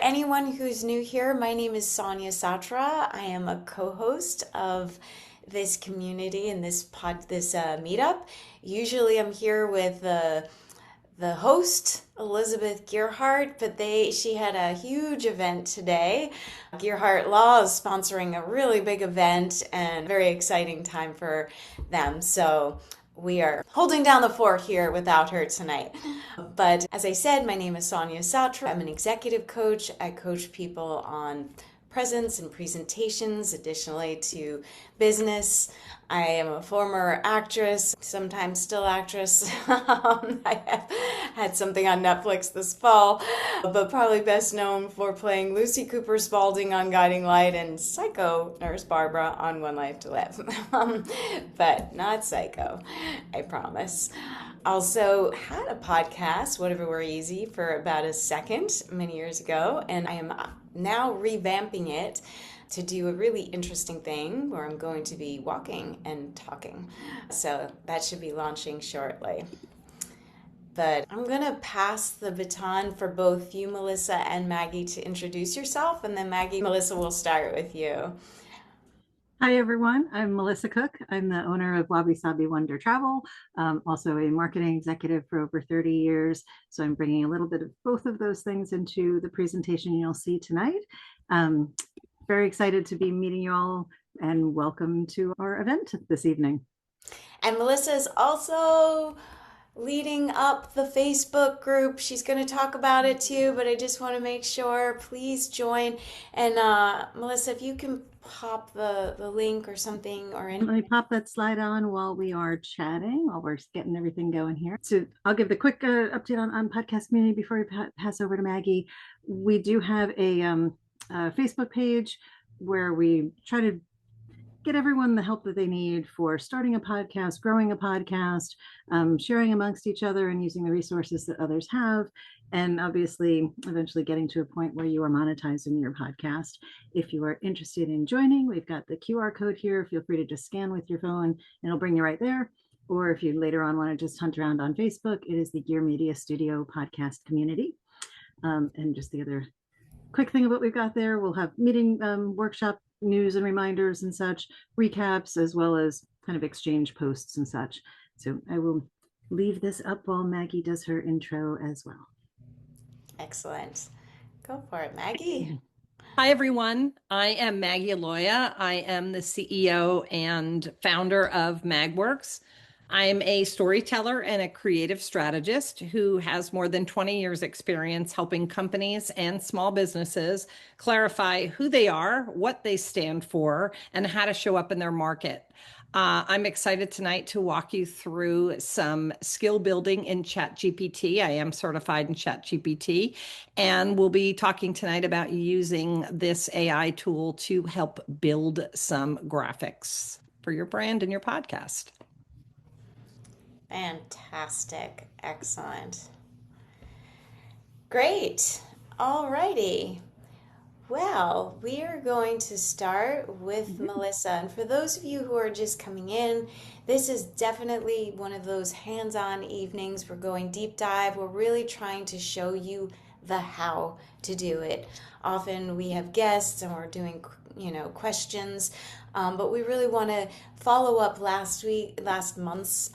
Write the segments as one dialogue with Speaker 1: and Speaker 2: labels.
Speaker 1: anyone who's new here, my name is Sonia Satra. I am a co-host of this community and this meetup. Usually I'm here with the host, Elizabeth Gearhart, but she had a huge event today. Gearhart Law is sponsoring a really big event and very exciting time for them. So we are holding down the fort here without her tonight. But as I said, my name is Sonia Satra. I'm an executive coach. I coach people on presence and presentations, additionally to business. I am a former actress, sometimes still actress. I have had something on Netflix this fall, but probably best known for playing Lucy Cooper Spaulding on Guiding Light and Psycho Nurse Barbara on One Life to Live. But not Psycho, I promise. Also had a podcast, Whatever Were Easy, for about a second many years ago, and I am now revamping it to do a really interesting thing where I'm going to be walking and talking. So that should be launching shortly. But I'm going to pass the baton for both you, Melissa, and Maggie to introduce yourself, and then Maggie, Melissa, will start with you.
Speaker 2: Hi, everyone. I'm Melissa Cook. I'm the owner of Wabi Sabi Wonder Travel, also a marketing executive for over 30 years. So I'm bringing a little bit of both of those things into the presentation you'll see tonight. Very excited to be meeting you all, and welcome to our event this evening.
Speaker 1: And Melissa is also leading up the Facebook group. She's going to talk about it too, but I just want to make sure, please join. And Melissa, if you can pop the link or something or anything.
Speaker 2: Let me pop that slide on while we are chatting, while we're getting everything going here. So I'll give the quick update on podcast community before we pass over to Maggie. We do have a Facebook page where we try to get everyone the help that they need for starting a podcast, growing a podcast, sharing amongst each other and using the resources that others have, and obviously eventually getting to a point where you are monetizing your podcast. If you are interested in joining, we've got the QR code here. Feel free to just scan with your phone and it'll bring you right there. Or if you later on want to just hunt around on Facebook, it is the Gear Media Studio podcast community. And just the other quick thing of what we've got there, we'll have meeting workshop news and reminders and such, recaps, as well as kind of exchange posts and such. So I will leave this up while Maggie does her intro as well.
Speaker 1: Excellent. Go for it, Maggie.
Speaker 3: Hi, everyone. I am Maggie Aloia. I am the CEO and founder of MagWorks. I'm a storyteller and a creative strategist who has more than 20 years experience helping companies and small businesses clarify who they are, what they stand for, and how to show up in their market. I'm excited tonight to walk you through some skill building in ChatGPT. I am certified in ChatGPT, and we'll be talking tonight about using this AI tool to help build some graphics for your brand and your podcast.
Speaker 1: Fantastic. Excellent. Great. All righty. Well, we are going to start with Melissa. And for those of you who are just coming in, this is definitely one of those hands-on evenings. We're going deep dive. We're really trying to show you the how to do it. Often we have guests and we're doing, questions, but we really want to follow up last month's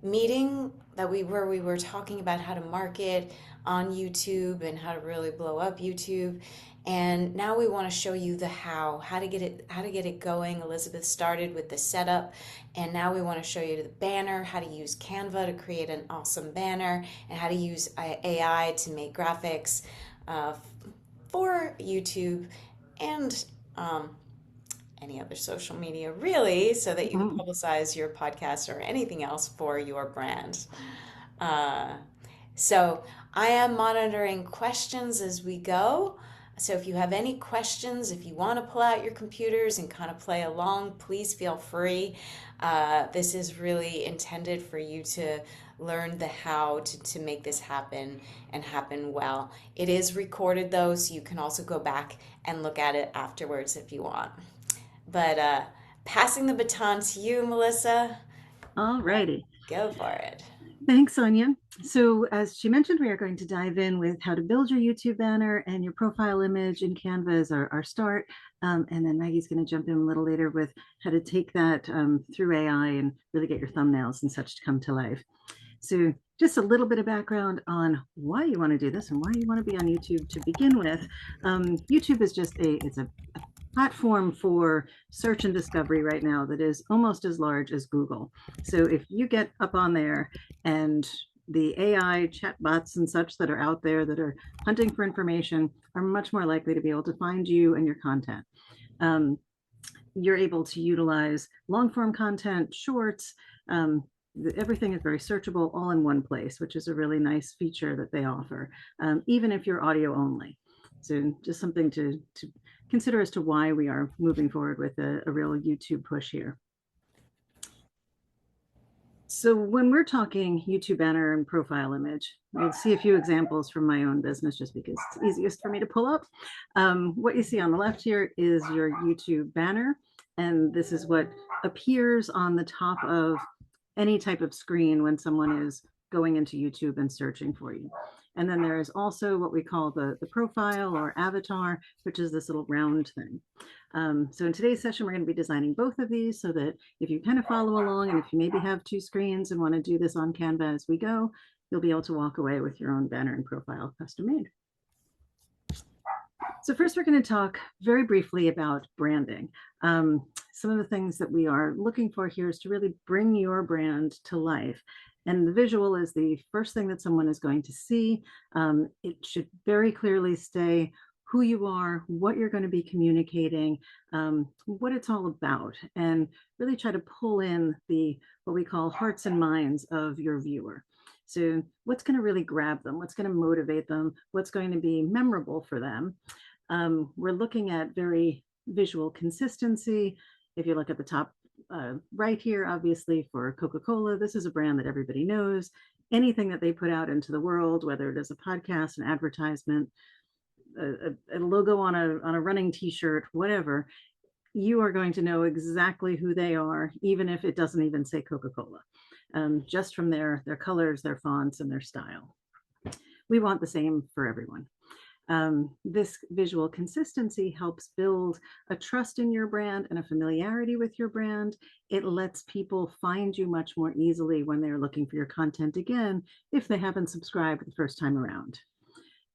Speaker 1: meeting where we were talking about how to market on YouTube and how to really blow up YouTube. And now we want to show you the how to get it going. Elizabeth started with the setup, and now we want to show you the banner, how to use Canva to create an awesome banner, and how to use AI to make graphics for YouTube and any other social media, really, so that you can publicize your podcast or anything else for your brand. So I am monitoring questions as we go. So if you have any questions, if you want to pull out your computers and kind of play along, please feel free. This is really intended for you to learn the how to make this happen and happen well. It is recorded though, so you can also go back and look at it afterwards if you want. But passing the baton to you, Melissa.
Speaker 2: All righty.
Speaker 1: Go for it.
Speaker 2: Thanks, Sonia. So as she mentioned, we are going to dive in with how to build your YouTube banner and your profile image in Canva as our start. And then Maggie's going to jump in a little later with how to take that through AI and really get your thumbnails and such to come to life. So just a little bit of background on why you want to do this and why you want to be on YouTube to begin with. YouTube is just it's a platform for search and discovery right now that is almost as large as Google. So if you get up on there and the AI chatbots and such that are out there that are hunting for information are much more likely to be able to find you and your content. You're able to utilize long form content, shorts, everything is very searchable all in one place, which is a really nice feature that they offer, even if you're audio only. So just something to consider as to why we are moving forward with a real YouTube push here. So when we're talking YouTube banner and profile image, I'll see a few examples from my own business just because it's easiest for me to pull up. What you see on the left here is your YouTube banner, and this is what appears on the top of any type of screen when someone is going into YouTube and searching for you. And then there is also what we call the profile or avatar, which is this little round thing. So in today's session, we're going to be designing both of these so that if you kind of follow along and if you maybe have two screens and want to do this on Canva as we go, you'll be able to walk away with your own banner and profile custom made. So first, we're going to talk very briefly about branding. Some of the things that we are looking for here is to really bring your brand to life. And the visual is the first thing that someone is going to see. It should very clearly say who you are, what you're going to be communicating, what it's all about, and really try to pull in what we call hearts and minds of your viewer. So what's going to really grab them? What's going to motivate them? What's going to be memorable for them? We're looking at very visual consistency. If you look at the top right here, obviously for Coca-Cola, this is a brand that everybody knows. Anything that they put out into the world, whether it is a podcast, an advertisement, a logo on a running t-shirt, whatever, you are going to know exactly who they are, even if it doesn't even say Coca-Cola, just from their colors, their fonts, and their style. We want the same for everyone. This visual consistency helps build a trust in your brand and a familiarity with your brand. It lets people find you much more easily when they're looking for your content again, if they haven't subscribed the first time around.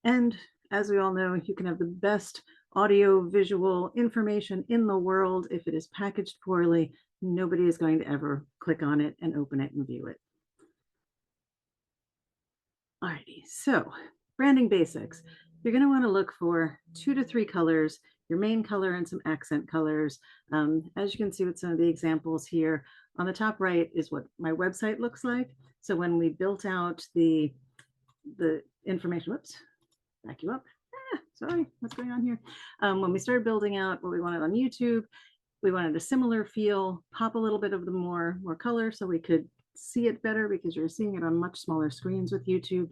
Speaker 2: And as we all know, you can have the best audio visual information in the world. If it is packaged poorly, nobody is going to ever click on it and open it and view it. Alrighty, so branding basics. You're going to want to look for 2 to 3 colors, your main color and some accent colors. As you can see with some of the examples here, on the top right is what my website looks like. So when we built out the information, whoops, back you up. Sorry, what's going on here? When we started building out what we wanted on YouTube, we wanted a similar feel, pop a little bit of the more color so we could see it better because you're seeing it on much smaller screens with YouTube.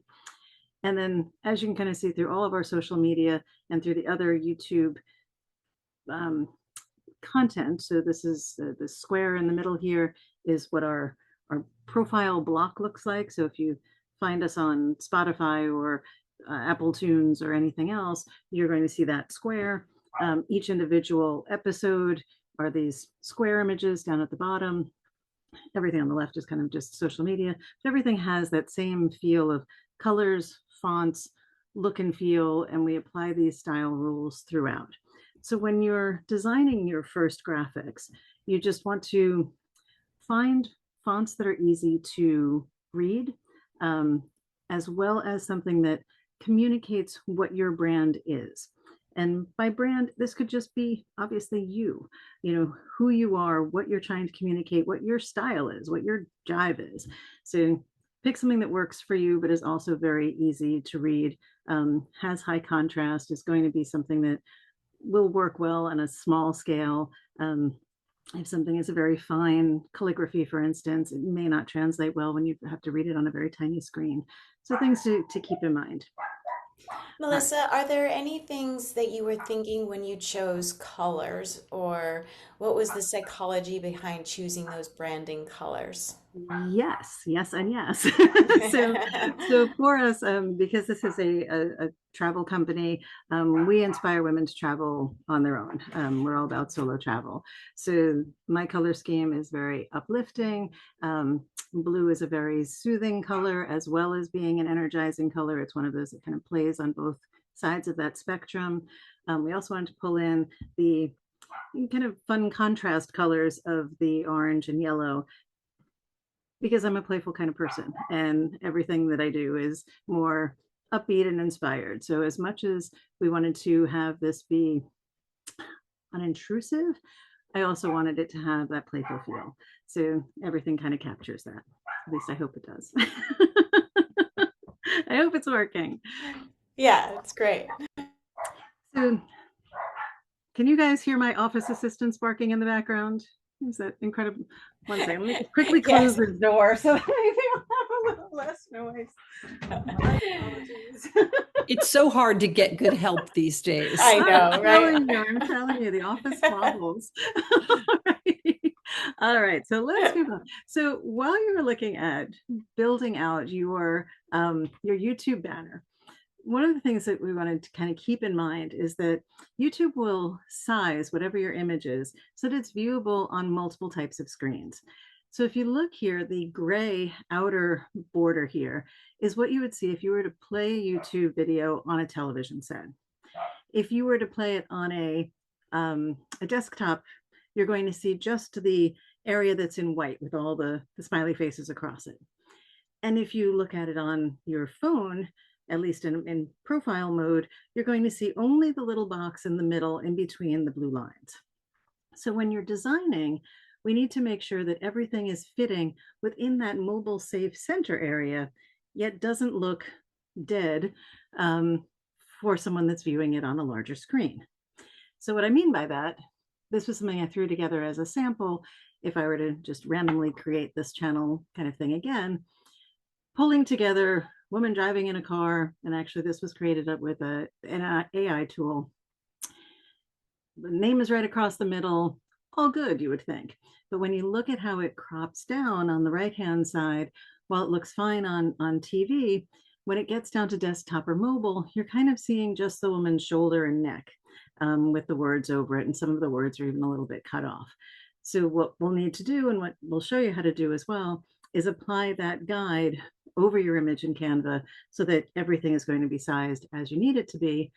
Speaker 2: And then as you can kind of see through all of our social media and through the other YouTube content, so this is the square in the middle here is what our profile block looks like. So if you find us on Spotify or Apple Tunes or anything else, you're going to see that square. Each individual episode are these square images down at the bottom. Everything on the left is kind of just social media. Everything has that same feel of colors, fonts, look and feel, and we apply these style rules throughout. So when you're designing your first graphics, you just want to find fonts that are easy to read, as well as something that communicates what your brand is. And by brand, this could just be obviously you know, who you are, what you're trying to communicate, what your style is, what your jive is. So pick something that works for you, but is also very easy to read, has high contrast, is going to be something that will work well on a small scale. If something is a very fine calligraphy, for instance, it may not translate well when you have to read it on a very tiny screen. So things to keep in mind.
Speaker 1: Melissa, are there any things that you were thinking when you chose colors, or what was the psychology behind choosing those branding colors?
Speaker 2: Yes, yes, and yes. So for us, because this is a travel company, we inspire women to travel on their own. We're all about solo travel. So my color scheme is very uplifting. Blue is a very soothing color, as well as being an energizing color. It's one of those that kind of plays on both sides of that spectrum. We also wanted to pull in the kind of fun contrast colors of the orange and yellow, because I'm a playful kind of person and everything that I do is more upbeat and inspired. So as much as we wanted to have this be unintrusive, I also wanted it to have that playful feel. So everything kind of captures that. At least I hope it does. I hope it's working.
Speaker 1: Yeah, it's great.
Speaker 2: So can you guys hear my office assistants barking in the background? Is that incredible? One second, let me just quickly close
Speaker 1: Yes.
Speaker 2: the door so maybe we'll have a little less noise. My apologies.
Speaker 3: It's so hard to get good help these days.
Speaker 1: I know, right?
Speaker 2: I'm telling you, the office wobbles. All right, so let's move on. So while you were looking at building out your YouTube banner, one of the things that we wanted to kind of keep in mind is that YouTube will size whatever your image is so that it's viewable on multiple types of screens. So if you look here, the gray outer border here is what you would see if you were to play a YouTube video on a television set. If you were to play it on a desktop, you're going to see just the area that's in white with all the smiley faces across it. And if you look at it on your phone, at least in profile mode, you're going to see only the little box in the middle in between the blue lines. So when you're designing, we need to make sure that everything is fitting within that mobile safe center area, yet doesn't look dead for someone that's viewing it on a larger screen. So what I mean by that, this was something I threw together as a sample. If I were to just randomly create this channel kind of thing again, pulling together woman driving in a car, and actually this was created up with an AI tool. The name is right across the middle, all good, you would think. But when you look at how it crops down on the right-hand side, while it looks fine on TV, when it gets down to desktop or mobile, you're kind of seeing just the woman's shoulder and neck with the words over it, and some of the words are even a little bit cut off. So what we'll need to do, and what we'll show you how to do as well, is apply that guide over your image in Canva so that everything is going to be sized as you need it to be.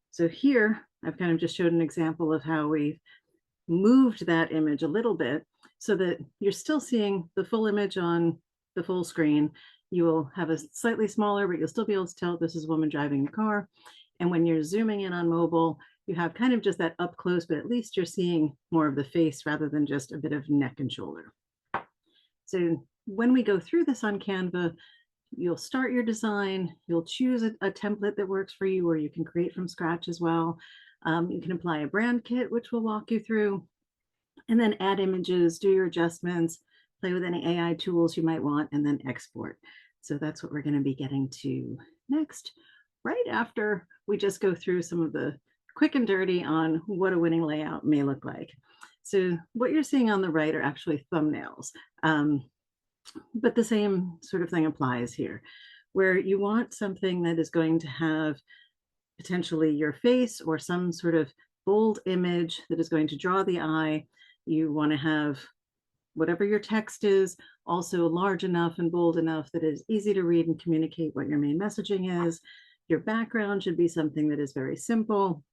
Speaker 2: So here, I've kind of just showed an example of how we've moved that image a little bit so that you're still seeing the full image on the full screen. You will have a slightly smaller, but you'll still be able to tell this is a woman driving a car. And when you're zooming in on mobile, you have kind of just that up close, but at least you're seeing more of the face rather than just a bit of neck and shoulder. So when we go through this on Canva, you'll start your design, you'll choose a template that works for you, or you can create from scratch as well. You can apply a brand kit, which we'll walk you through, and then add images, do your adjustments, play with any AI tools you might want, and then export. So that's what we're going to be getting to next, right after we just go through some of the quick and dirty on what a winning layout may look like. So what you're seeing on the right are actually thumbnails. But the same sort of thing applies here, where you want something that is going to have potentially your face or some sort of bold image that is going to draw the eye. You want to have whatever your text is also large enough and bold enough that it is easy to read and communicate what your main messaging is. Your background should be something that is very simple,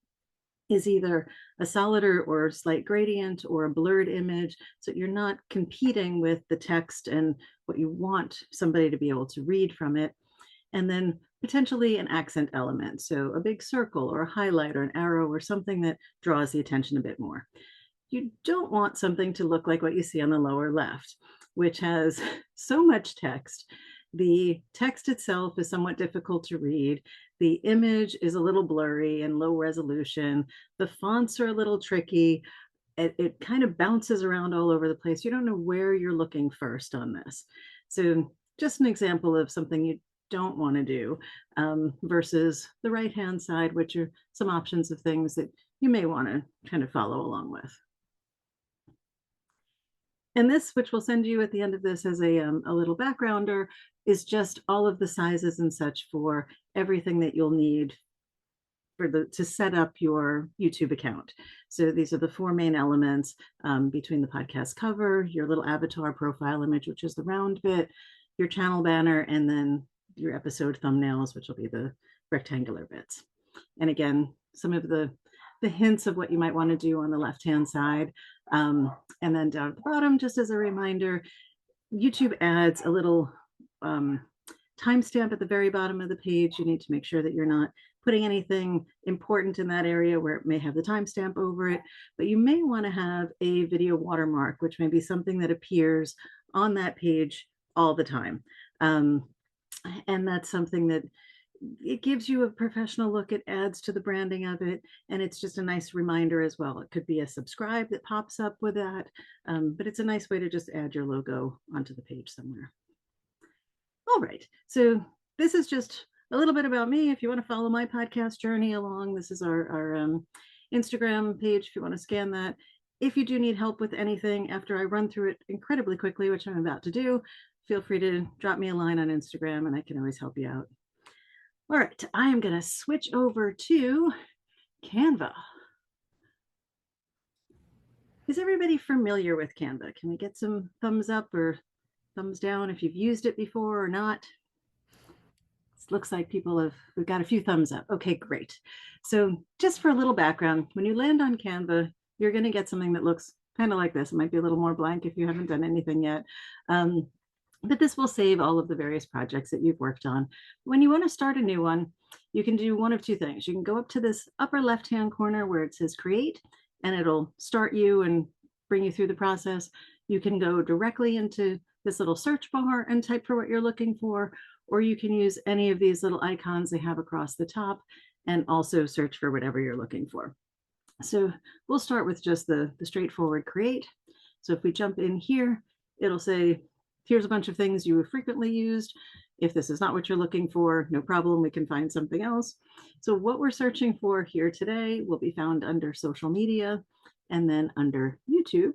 Speaker 2: is either a solid or slight gradient or a blurred image, so you're not competing with the text and what you want somebody to be able to read from it. And then potentially an accent element, so a big circle or a highlight or an arrow or something that draws the attention a bit more. You don't want something to look like what you see on the lower left, which has so much text. The text itself is somewhat difficult to read. The image is a little blurry and low resolution. The fonts are a little tricky. It kind of bounces around all over the place. You don't know where you're looking first on this. So just an example of something you don't want to do versus the right-hand side, which are some options of things that you may want to kind of follow along with. And this, which we'll send you at the end of this as a little backgrounder, is just all of the sizes and such for everything that you'll need to set up your YouTube account. So these are the four main elements between the podcast cover, your little avatar profile image, which is the round bit, your channel banner, and then your episode thumbnails, which will be the rectangular bits. And again, some of the hints of what you might want to do on the left-hand side. And then down at the bottom, just as a reminder, YouTube adds a little timestamp at the very bottom of the page. You need to make sure that you're not putting anything important in that area where it may have the timestamp over it, but you may want to have a video watermark, which may be something that appears on that page all the time. And that's something that it gives you a professional look, it adds to the branding of it, and it's just a nice reminder as well. It could be a subscribe that pops up with that, but it's a nice way to just add your logo onto the page somewhere. All right, so this is just a little bit about me. If you want to follow my podcast journey along, this is our Instagram page if you want to scan that. If you do need help with anything after I run through it incredibly quickly, which I'm about to do, feel free to drop me a line on Instagram and I can always help you out. All right, I am going to switch over to Canva. Is everybody familiar with Canva? Can we get some thumbs up or thumbs down if you've used it before or not? It looks like we've got a few thumbs up. Okay, great. So just for a little background, when you land on Canva, you're going to get something that looks kind of like this. It might be a little more blank if you haven't done anything yet. But this will save all of the various projects that you've worked on. When you want to start a new one, you can do one of two things. You can go up to this upper left-hand corner where it says create, and it'll start you and bring you through the process. You can go directly into this little search bar and type for what you're looking for, or you can use any of these little icons they have across the top and also search for whatever you're looking for. So we'll start with just the straightforward create. So if we jump in here, it'll say, here's a bunch of things you have frequently used. If this is not what you're looking for, no problem, we can find something else. So what we're searching for here today will be found under social media and then under YouTube.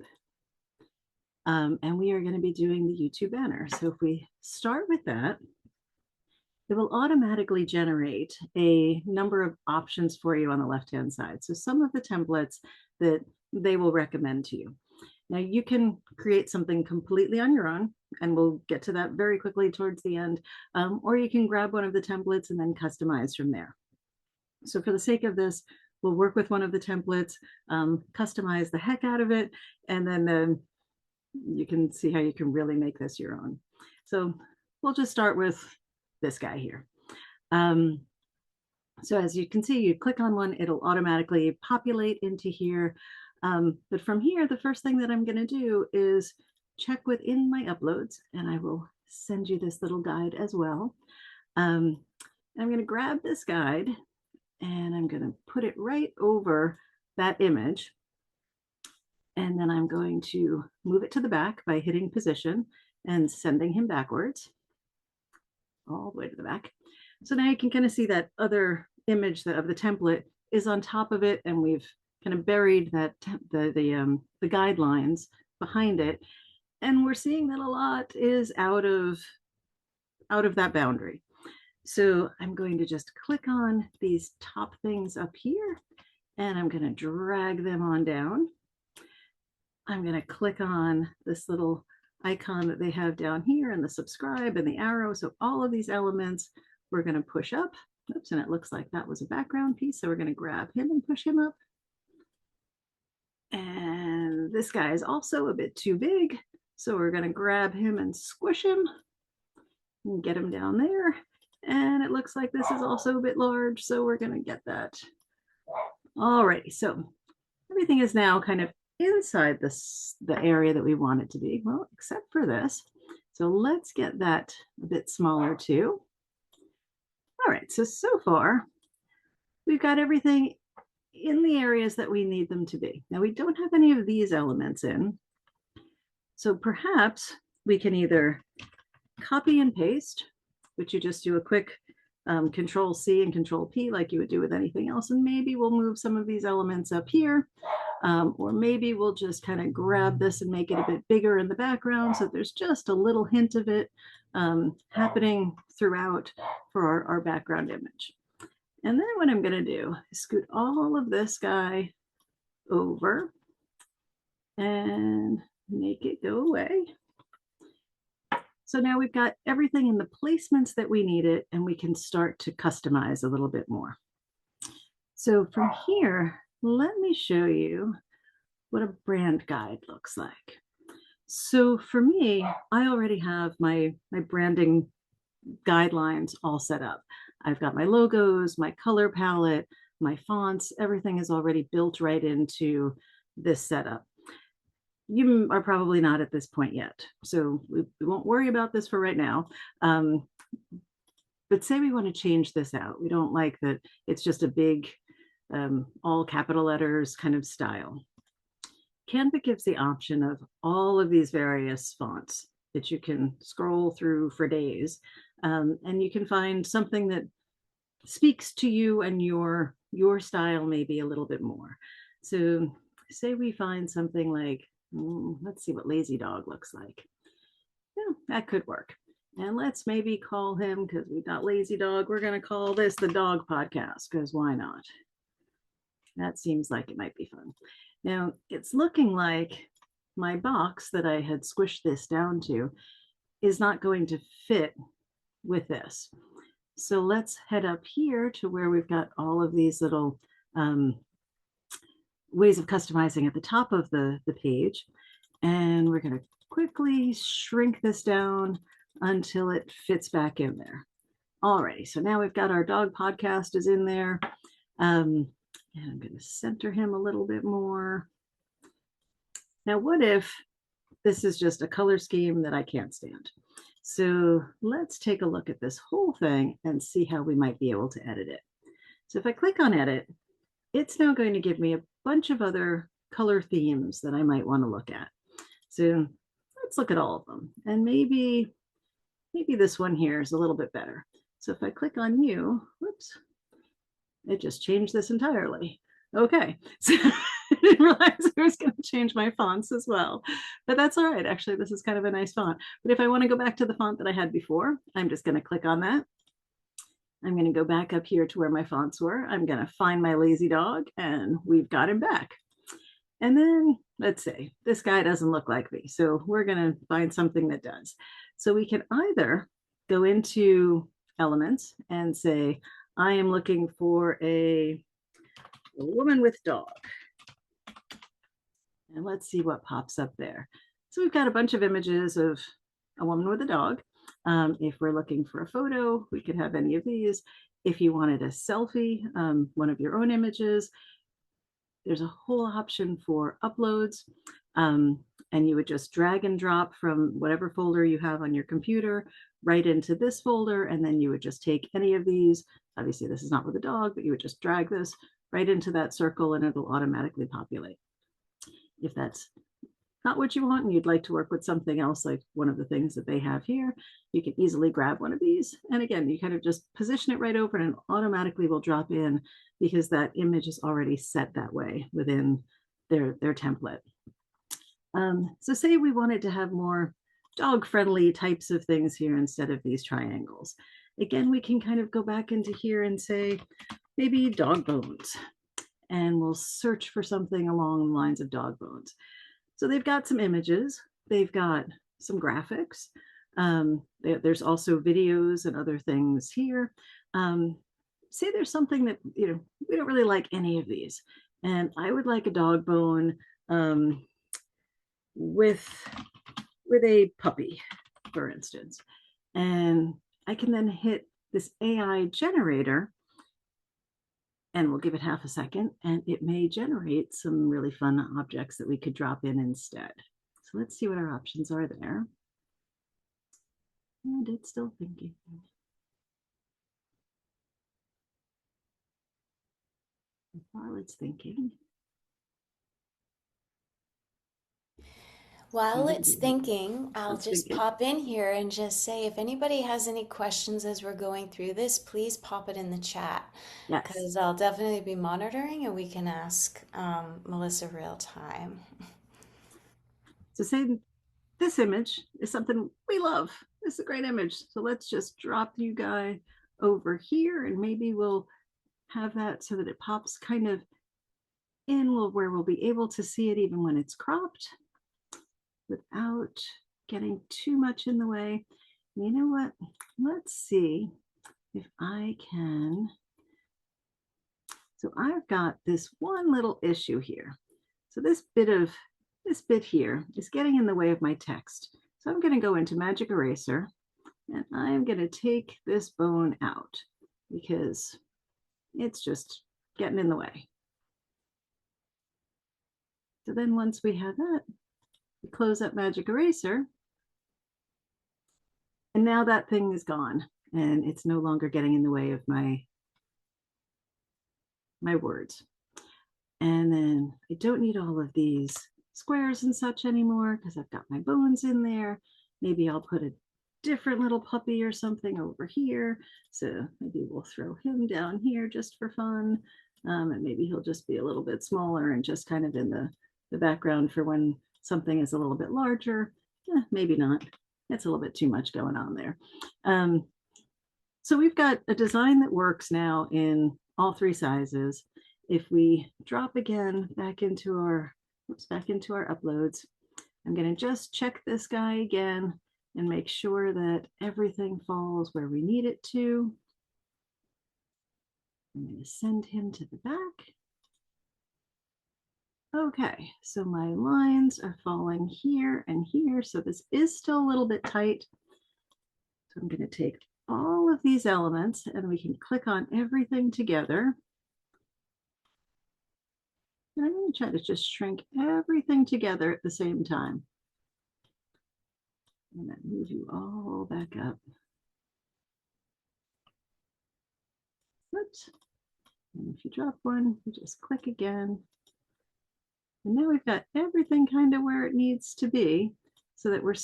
Speaker 2: And we are going to be doing the YouTube banner. So if we start with that, it will automatically generate a number of options for you on the left-hand side. So some of the templates that they will recommend to you. Now you can create something completely on your own, and we'll get to that very quickly towards the end, or you can grab one of the templates and then customize from there. So for the sake of this, we'll work with one of the templates, customize the heck out of it, and then you can see how you can really make this your own. So we'll just start with this guy here. So as you can see, you click on one, it'll automatically populate into here. But from here, the first thing that I'm going to do is check within my uploads, and I will send you this little guide as well. I'm going to grab this guide and I'm going to put it right over that image. And then I'm going to move it to the back by hitting position and sending him backwards all the way to the back. So now you can kind of see that other image of the template is on top of it, and we've kind of buried that the guidelines behind it, and we're seeing that a lot is out of that boundary. So I'm going to just click on these top things up here, and I'm going to drag them on down. I'm going to click on this little icon that they have down here and the subscribe and the arrow. So all of these elements we're going to push up. Oops, and it looks like that was a background piece. So we're going to grab him and push him up. And this guy is also a bit too big. So we're going to grab him and squish him and get him down there. And it looks like this is also a bit large. So we're going to get that. Alrighty, so everything is now kind of inside the area that we want it to be, well, except for this. So let's get that a bit smaller too. All right, so far we've got everything in the areas that we need them to be. Now we don't have any of these elements in, so perhaps we can either copy and paste, which you just do a quick Control C and Control P like you would do with anything else, and maybe we'll move some of these elements up here. Or maybe we'll just kind of grab this and make it a bit bigger in the background so there's just a little hint of it happening throughout for our background image. And then what I'm going to do is scoot all of this guy over and make it go away. So now we've got everything in the placements that we needed, and we can start to customize a little bit more. So from here, let me show you what a brand guide looks like. So for me, I already have my branding guidelines all set up. I've got my logos, my color palette, my fonts, everything is already built right into this setup. You are probably not at this point yet, so we won't worry about this for right now. But say we want to change this out. We don't like that it's just a big all capital letters kind of style. Canva gives the option of all of these various fonts that you can scroll through for days, and you can find something that speaks to you and your style maybe a little bit more. So say we find something like, let's see what lazy dog looks like. Yeah, that could work. And let's maybe call him, because we've got lazy dog, we're going to call this the dog podcast, because why not? That seems like it might be fun. Now it's looking like my box that I had squished this down to is not going to fit with this. So let's head up here to where we've got all of these little ways of customizing at the top of the page. And we're going to quickly shrink this down until it fits back in there. Alrighty, so now we've got our dog podcast is in there. And I'm going to center him a little bit more. Now, what if this is just a color scheme that I can't stand? So let's take a look at this whole thing and see how we might be able to edit it. So if I click on edit, it's now going to give me a bunch of other color themes that I might want to look at. So let's look at all of them. And maybe this one here is a little bit better. So if I click on you, whoops, it just changed this entirely. Okay, so I didn't realize I was going to change my fonts as well, but that's all right. Actually, this is kind of a nice font. But if I want to go back to the font that I had before, I'm just going to click on that. I'm going to go back up here to where my fonts were. I'm going to find my lazy dog, and we've got him back. And then let's say this guy doesn't look like me, so we're going to find something that does. So we can either go into elements and say, I am looking for a woman with dog. And let's see what pops up there. So we've got a bunch of images of a woman with a dog. If we're looking for a photo, we could have any of these. If you wanted a selfie, one of your own images, there's a whole option for uploads. And you would just drag and drop from whatever folder you have on your computer right into this folder. And then you would just take any of these. Obviously, this is not with a dog, but you would just drag this right into that circle and it'll automatically populate. If that's not what you want and you'd like to work with something else, like one of the things that they have here, you can easily grab one of these. And again, you kind of just position it right over and it automatically will drop in because that image is already set that way within their template. So say we wanted to have more dog-friendly types of things here instead of these triangles. Again, we can kind of go back into here and say, maybe dog bones. And we'll search for something along the lines of dog bones. So they've got some images. They've got some graphics. There's also videos and other things here. Say there's something that, we don't really like any of these. And I would like a dog bone with a puppy, for instance. And I can then hit this AI generator and we'll give it half a second and it may generate some really fun objects that we could drop in instead. So let's see what our options are there. And it's still thinking. While it's thinking.
Speaker 1: While it's thinking, I'll
Speaker 2: Let's
Speaker 1: just
Speaker 2: begin.
Speaker 1: pop in here and just say if anybody has any questions as we're going through this, please pop it in the chat
Speaker 2: Yes.
Speaker 1: because I'll definitely be monitoring and we can ask Melissa real time.
Speaker 2: So say this image is something we love. This is a great image. So let's just drop you guy over here and maybe we'll have that so that it pops kind of in where we'll be able to see it even when it's cropped without getting too much in the way. You know what? Let's see if I can. So I've got this one little issue here. So this bit here is getting in the way of my text. So I'm going to go into Magic Eraser and I'm going to take this bone out because it's just getting in the way. So then once we have that, we close up Magic Eraser. And now that thing is gone and it's no longer getting in the way of my words. And then I don't need all of these squares and such anymore because I've got my bones in there. Maybe I'll put a different little puppy or something over here. So maybe we'll throw him down here just for fun. And maybe he'll just be a little bit smaller and just kind of in the background for when something is a little bit larger. Maybe not. It's a little bit too much going on there. So we've got a design that works now in all three sizes. If we drop again back into our uploads, I'm going to just check this guy again and make sure that everything falls where we need it to. I'm going to send him to the back. Okay, so my lines are falling here and here, so this is still a little bit tight. So I'm going to take all of these elements and we can click on everything together. And I'm going to try to just shrink everything together at the same time. And then move you all back up. Oops. And if you drop one, you just click again. And now we've got everything kind of where it needs to be so that we're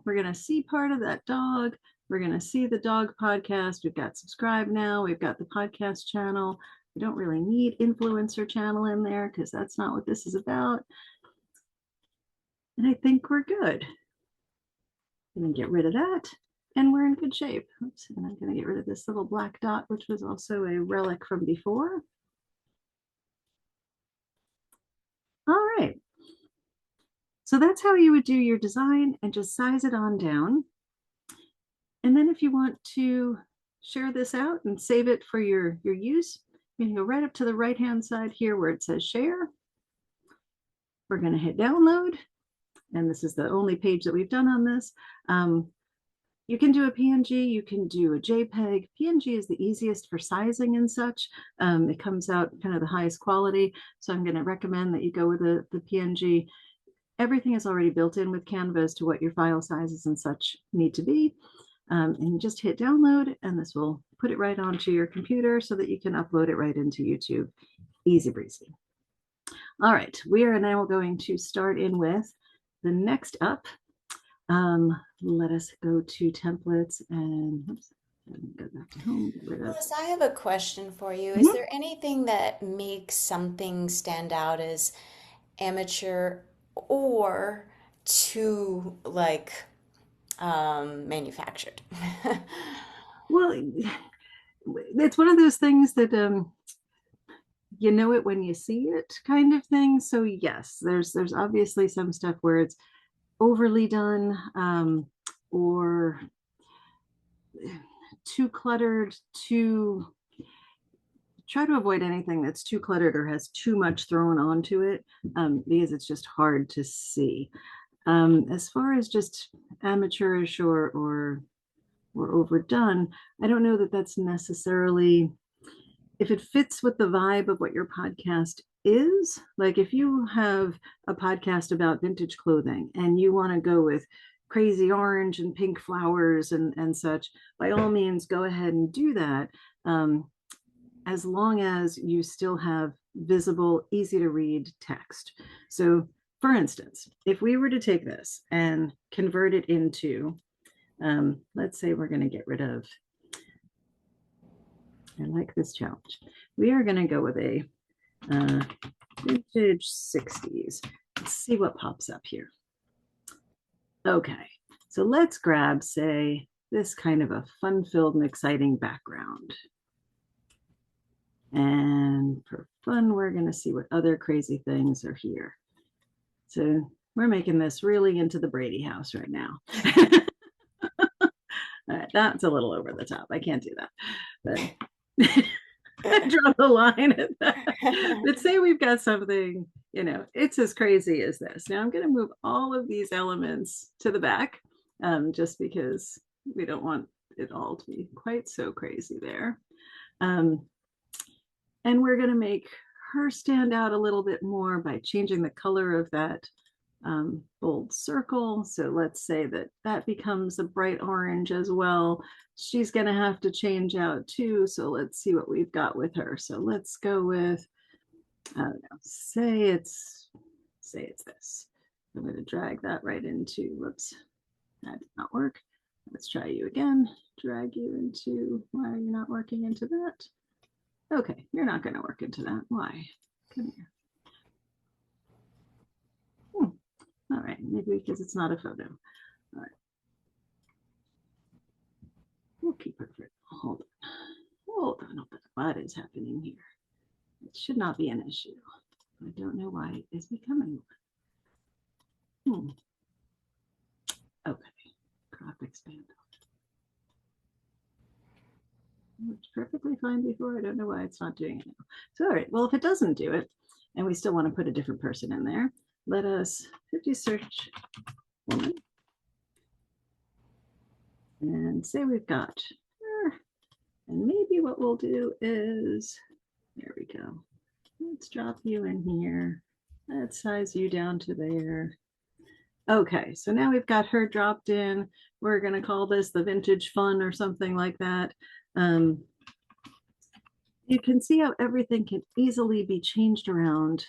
Speaker 2: going to see part of that dog. We're going to see the dog podcast. We've got subscribe now. We've got the podcast channel. We don't really need influencer channel in there because that's not what this is about. And I think we're good. I'm going to get rid of that and we're in good shape. Oops, and I'm going to get rid of this little black dot, which was also a relic from before. All right. So that's how you would do your design and just size it on down. And then if you want to share this out and save it for your use, you can go right up to the right-hand side here where it says share. We're going to hit download. And this is the only page that we've done on this. You can do a PNG, you can do a JPEG. PNG is the easiest for sizing and such. It comes out kind of the highest quality. So I'm going to recommend that you go with the PNG. Everything is already built in with Canva as to what your file sizes and such need to be. And you just hit download and this will put it right onto your computer so that you can upload it right into YouTube. Easy breezy. All right, we are now going to start in with the next up. Let us go to templates and oops, go back to home. Get rid of.
Speaker 1: Melissa, I have a question for you. Is there anything that makes something stand out as amateur or too like manufactured?
Speaker 2: Well, it's one of those things that you know it when you see it kind of thing. So yes, there's obviously some stuff where it's overly done or too cluttered, try to avoid anything that's too cluttered or has too much thrown onto it because it's just hard to see. As far as just amateurish or overdone, I don't know that that's necessarily, if it fits with the vibe of what your podcast is. Like if you have a podcast about vintage clothing and you want to go with crazy orange and pink flowers and such, by all means, go ahead and do that. As long as you still have visible, easy to read text. So for instance, if we were to take this and convert it into, let's say we're going to get rid of, I like this challenge. We are going to go with a vintage 60s. Let's see what pops up here. Okay, so let's grab, say, this kind of a fun-filled and exciting background. And for fun, we're going to see what other crazy things are here. So we're making this really into the Brady house right now. All right, that's a little over the top. I can't do that. But I draw the line at that. But say we've got something, you know, it's as crazy as this. Now I'm going to move all of these elements to the back, just because we don't want it all to be quite so crazy there. And we're going to make her stand out a little bit more by changing the color of that bold circle. So let's say that that becomes a bright orange as well. She's going to have to change out too. So let's see what we've got with her. So let's go with, I don't know, say it's this. I'm going to drag that right into, whoops, that did not work. Let's try you again. Drag you into, why are you not working into that? Okay, you're not going to work into that. Why? Come here. All right, maybe because it's not a photo. All right. We'll keep it for, hold on. Hold on, what is happening here? It should not be an issue. I don't know why it is becoming one. Okay, crop expand. It was perfectly fine before. I don't know why it's not doing it now. So, all right, well, if it doesn't do it, and we still want to put a different person in there, let us search woman. And say we've got her. And maybe what we'll do is, there we go. Let's drop you in here. Let's size you down to there. Okay, so now we've got her dropped in. We're going to call this the vintage fun or something like that. You can see how everything can easily be changed around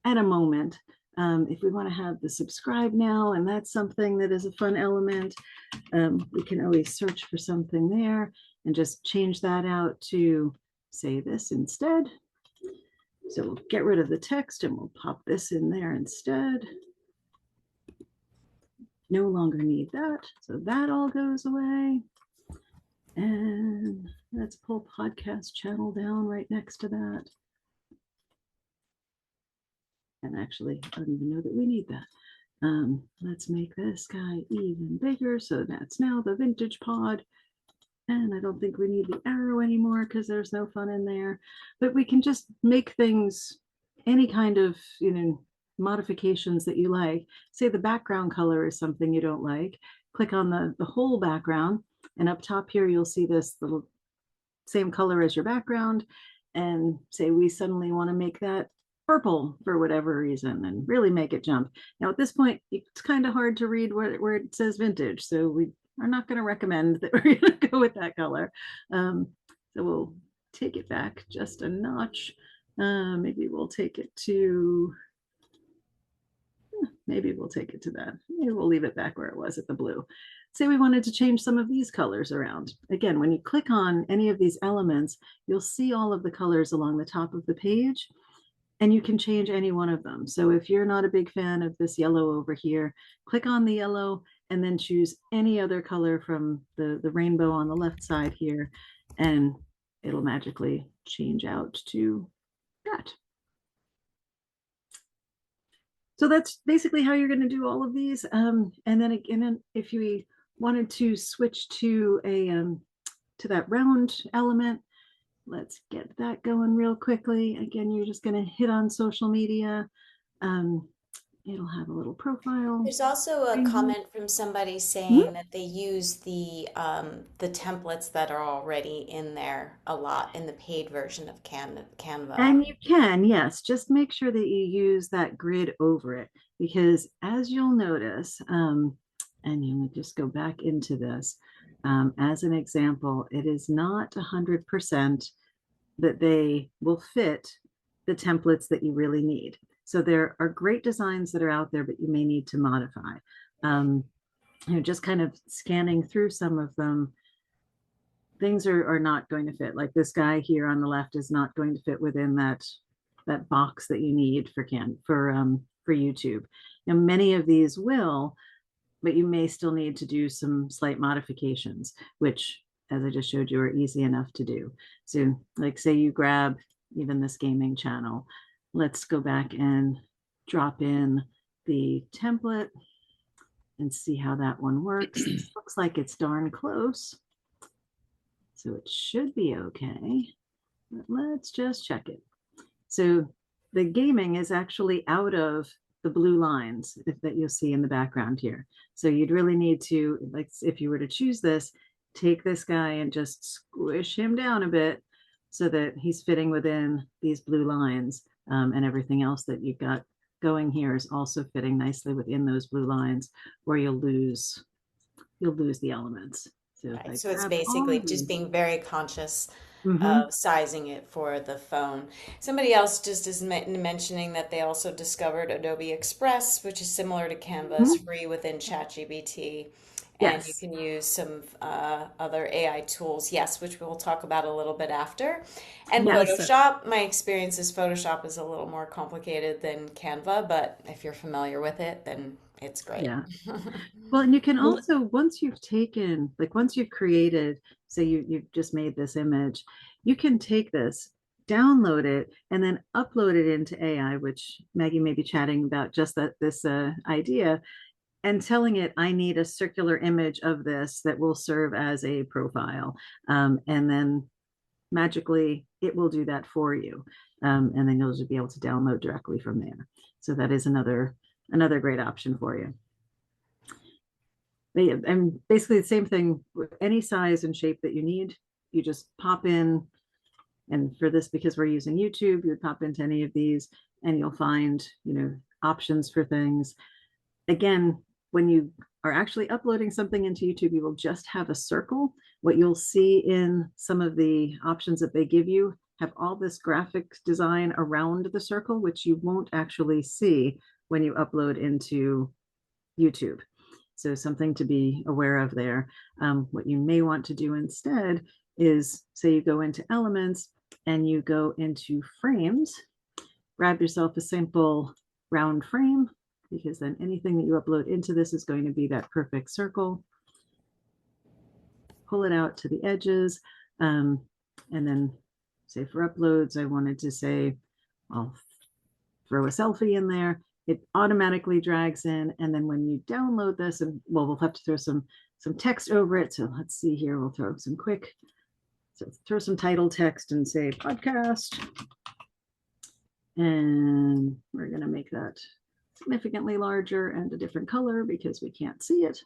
Speaker 2: at a moment. If we want to have the subscribe now, and that's something that is a fun element, we can always search for something there and just change that out to say this instead. So we'll get rid of the text and we'll pop this in there instead. No longer need that. So that all goes away. And let's pull podcast channel down right next to that. And actually, I don't even know that we need that. Let's make this guy even bigger. So that's now the vintage pod. And I don't think we need the arrow anymore because there's no fun in there. But we can just make things, any kind of, you know, modifications that you like. Say the background color is something you don't like. Click on the whole background. And up top here, you'll see this little same color as your background. And say we suddenly want to make that purple for whatever reason and really make it jump. Now at this point, it's kind of hard to read where it says vintage. So we are not going to recommend that we're going to go with that color. So we'll take it back just a notch. Maybe we'll take it to, maybe we'll take it to that. Maybe we'll leave it back where it was at the blue. Say we wanted to change some of these colors around. Again, when you click on any of these elements, you'll see all of the colors along the top of the page, and you can change any one of them. So if you're not a big fan of this yellow over here, click on the yellow and then choose any other color from the rainbow on the left side here, and it'll magically change out to that. So that's basically how you're going to do all of these. And then again, if you wanted to switch to a to that round element, let's get that going real quickly. Again, you're just going to hit on social media. It'll have a little profile.
Speaker 1: There's also a comment from somebody saying that they use the templates that are already in there a lot in the paid version of Canva.
Speaker 2: And you can, yes, just make sure that you use that grid over it, because as you'll notice, and you just go back into this, as an example, it is not 100% that they will fit the templates that you really need. So there are great designs that are out there, but you may need to modify. Just kind of scanning through some of them, things are not going to fit. Like this guy here on the left is not going to fit within that box that you need for YouTube. Now, many of these will, but you may still need to do some slight modifications, which, as I just showed you, are easy enough to do. So like say you grab even this gaming channel. Let's go back and drop in the template and see how that one works. This looks like it's darn close. So it should be okay. But let's just check it. So the gaming is actually out of the blue lines that you'll see in the background here. So you'd really need to, like if you were to choose this, take this guy and just squish him down a bit so that he's fitting within these blue lines, and everything else that you've got going here is also fitting nicely within those blue lines, or you'll lose the elements. So,
Speaker 1: right. So it's basically just being very conscious of sizing it for the phone. Somebody else just is mentioning that they also discovered Adobe Express, which is similar to Canva, is free within ChatGPT. And
Speaker 2: Yes.
Speaker 1: you can use some other AI tools, yes, which we'll talk about a little bit after. And
Speaker 2: Yes.
Speaker 1: Photoshop, my experience is Photoshop is a little more complicated than Canva, but if you're familiar with it, then it's great.
Speaker 2: Yeah. Well, and you can also, once you've created, say you've just made this image, you can take this, download it, and then upload it into AI, which Maggie may be chatting about just this idea, and telling it, I need a circular image of this that will serve as a profile. And then magically it will do that for you. And then you'll just be able to download directly from there. So that is another great option for you. And basically the same thing with any size and shape that you need. You just pop in, and for this, because we're using YouTube, you would pop into any of these and you'll find, options for things. Again, when you are actually uploading something into YouTube, you will just have a circle. What you'll see in some of the options that they give you have all this graphic design around the circle, which you won't actually see when you upload into YouTube. So something to be aware of there. What you may want to do instead is, say you go into elements and you go into frames, grab yourself a simple round frame, because then anything that you upload into this is going to be that perfect circle. Pull it out to the edges. And then say for uploads, I wanted to say, I'll throw a selfie in there. It automatically drags in. And then when you download this, and well, we'll have to throw some text over it. So let's see here. We'll throw throw some title text and say podcast. And we're going to make that significantly larger and a different color because we can't see it.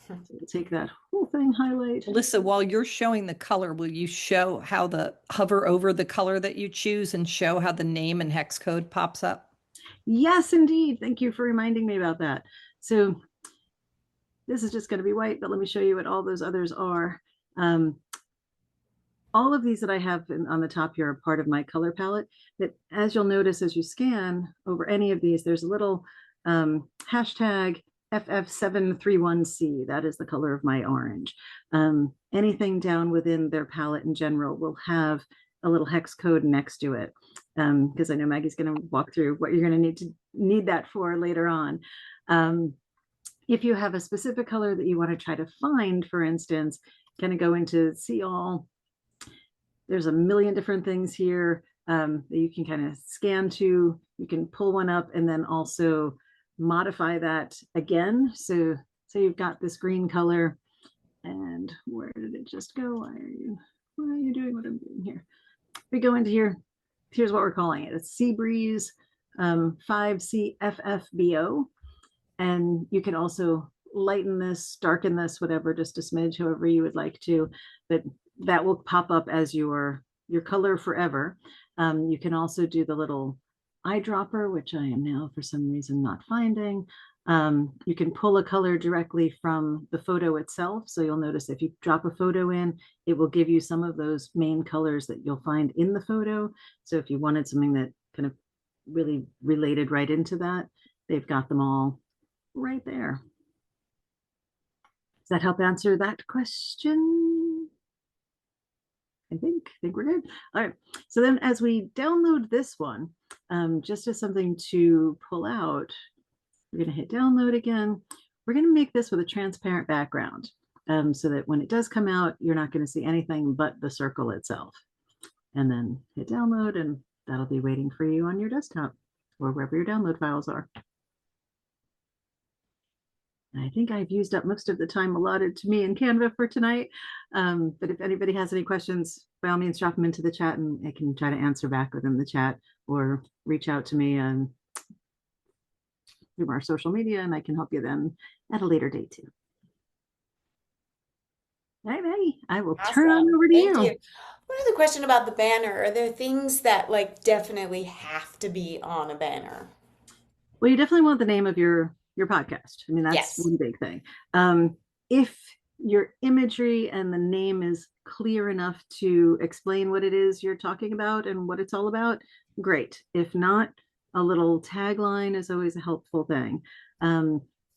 Speaker 2: So we'll take that whole thing, highlight.
Speaker 3: Alyssa, while you're showing the color, will you show how hover over the color that you choose and show how the name and hex code pops up?
Speaker 2: Yes, indeed. Thank you for reminding me about that. So this is just going to be white, but let me show you what all those others are. All of these that I have on the top here are part of my color palette. That, as you'll notice as you scan over any of these, there's a little hashtag FF731C. That is the color of my orange. Anything down within their palette in general will have a little hex code next to it, because I know Maggie's going to walk through what you're going to need that for later on. If you have a specific color that you want to try to find, for instance, kind of go into see all. There's a million different things here that you can kind of scan to. You can pull one up and then also modify that again. So you've got this green color, and where did it just go? Why are you doing what I'm doing here? We go into here. Here's what we're calling it. It's Sea Breeze 5CFFBO. And you can also lighten this, darken this, whatever, just a smidge, however you would like to. But that will pop up as your color forever. You can also do the little eyedropper, which I am now for some reason not finding. You can pull a color directly from the photo itself. So you'll notice if you drop a photo in, it will give you some of those main colors that you'll find in the photo. So if you wanted something that kind of really related right into that, they've got them all right there. Does that help answer that question? I think we're good. All right. So then as we download this one, just as something to pull out, we're going to hit download again. We're going to make this with a transparent background so that when it does come out, you're not going to see anything but the circle itself. And then hit download, and that'll be waiting for you on your desktop or wherever your download files are. I think I've used up most of the time allotted to me in Canva for tonight. But if anybody has any questions, by all means, drop them into the chat and I can try to answer back within the chat, or reach out to me through our social media and I can help you then at a later date too. All right, Maggie, I will turn on over to
Speaker 1: Thank
Speaker 2: you.
Speaker 1: you. One other question about the banner. Are there things that like definitely have to be on a banner?
Speaker 2: Well, you definitely want the name of your podcast. I mean, that's
Speaker 1: Yes.
Speaker 2: one big thing. If your imagery and the name is clear enough to explain what it is you're talking about and what it's all about, great. If not, a little tagline is always a helpful thing.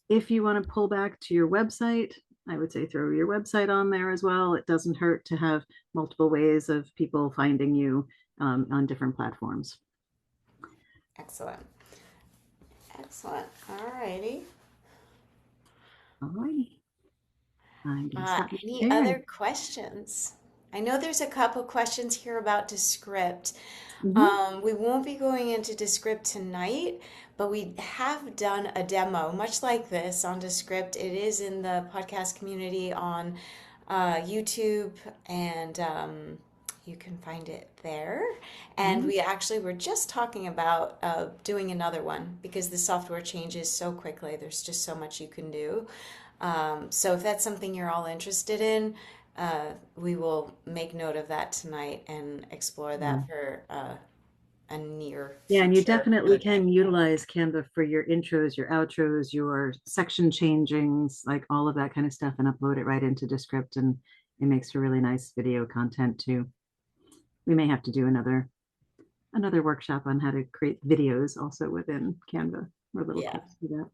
Speaker 2: If you want to pull back to your website, I would say throw your website on there as well. It doesn't hurt to have multiple ways of people finding you on different platforms.
Speaker 1: Excellent. Excellent. All righty.
Speaker 2: All righty.
Speaker 1: Any other questions? I know there's a couple questions here about Descript. We won't be going into Descript tonight, but we have done a demo much like this on Descript. It is in the podcast community on YouTube, and you can find it there. And we actually were just talking about doing another one because the software changes so quickly. There's just so much you can do. So if that's something you're all interested in, we will make note of that tonight and explore that for a near
Speaker 2: Yeah, and you
Speaker 1: future.
Speaker 2: definitely can utilize Canva for your intros, your outros, your section changings, like all of that kind of stuff, and upload it right into Descript, and it makes for really nice video content too. We may have to do another workshop on how to create videos also within Canva, or little clips for that.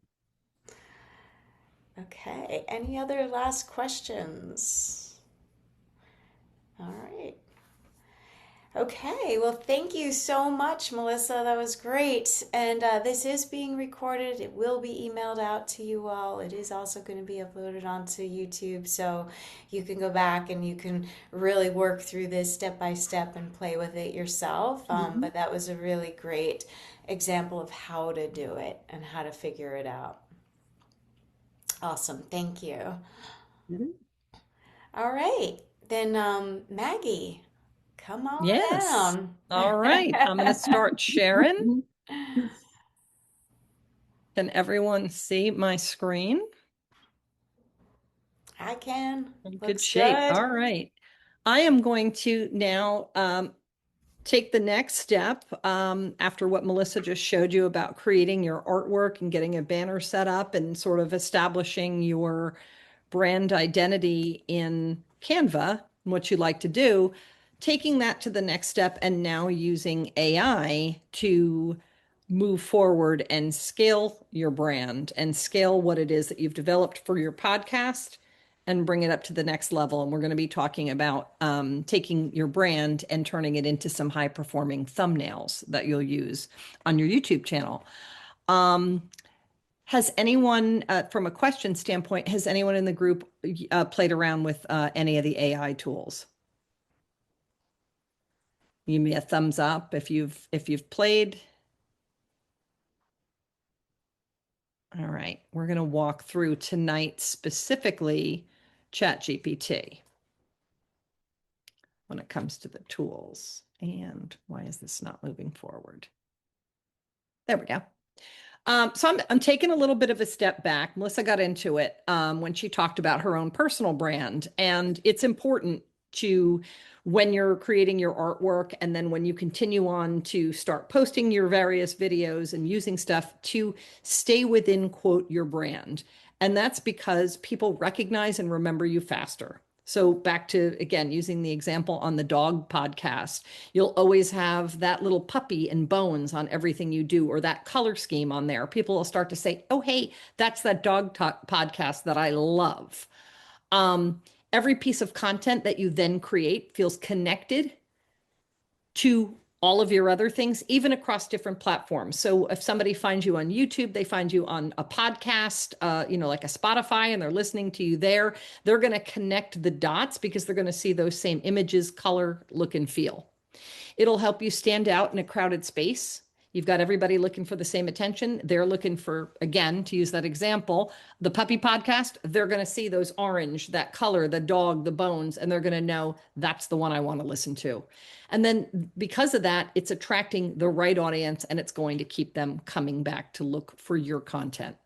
Speaker 1: Okay, any other last questions? All right. Okay, well, thank you so much, Melissa. That was great. And this is being recorded. It will be emailed out to you all. It is also going to be uploaded onto YouTube, so you can go back and you can really work through this step by step and play with it yourself. But that was a really great example of how to do it and how to figure it out. Awesome. Thank you. All right. Then, Maggie, come on down.
Speaker 3: All right. I'm going to start sharing. Can everyone see my screen?
Speaker 1: I can.
Speaker 3: In good
Speaker 1: Looks
Speaker 3: shape.
Speaker 1: good.
Speaker 3: All right. I am going to now take the next step after what Melissa just showed you about creating your artwork and getting a banner set up and sort of establishing your brand identity in Canva, what you like to do, taking that to the next step and now using AI to move forward and scale your brand and scale what it is that you've developed for your podcast and bring it up to the next level. And we're going to be talking about taking your brand and turning it into some high performing thumbnails that you'll use on your YouTube channel. Has anyone, from a question standpoint, has anyone in the group played around with any of the AI tools? Give me a thumbs up if you've played. All right, we're going to walk through tonight specifically ChatGPT when it comes to the tools. And why is this not moving forward? There we go. So I'm taking a little bit of a step back. Melissa got into it when she talked about her own personal brand. And it's important to, when you're creating your artwork and then when you continue on to start posting your various videos and using stuff, to stay within, quote, your brand. And that's because people recognize and remember you faster. So back to, again, using the example on the dog podcast, you'll always have that little puppy and bones on everything you do, or that color scheme on there. People will start to say, oh, hey, that's that dog podcast that I love. Every piece of content that you then create feels connected to all of your other things, even across different platforms. So if somebody finds you on YouTube, they find you on a podcast, like a Spotify, and they're listening to you there, they're going to connect the dots because they're going to see those same images, color, look, and feel. It'll help you stand out in a crowded space. You've got everybody looking for the same attention. They're looking for, again, to use that example, the puppy podcast, they're going to see those orange, that color, the dog, the bones, and they're going to know that's the one I want to listen to. And then because of that, it's attracting the right audience, and it's going to keep them coming back to look for your content.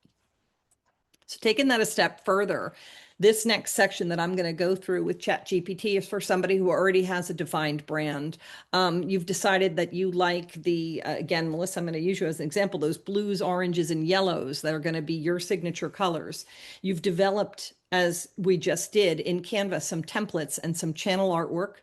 Speaker 3: So taking that a step further, this next section that I'm going to go through with ChatGPT is for somebody who already has a defined brand. You've decided that you like again, Melissa, I'm going to use you as an example, those blues, oranges, and yellows that are going to be your signature colors. You've developed, as we just did in Canva, some templates and some channel artwork.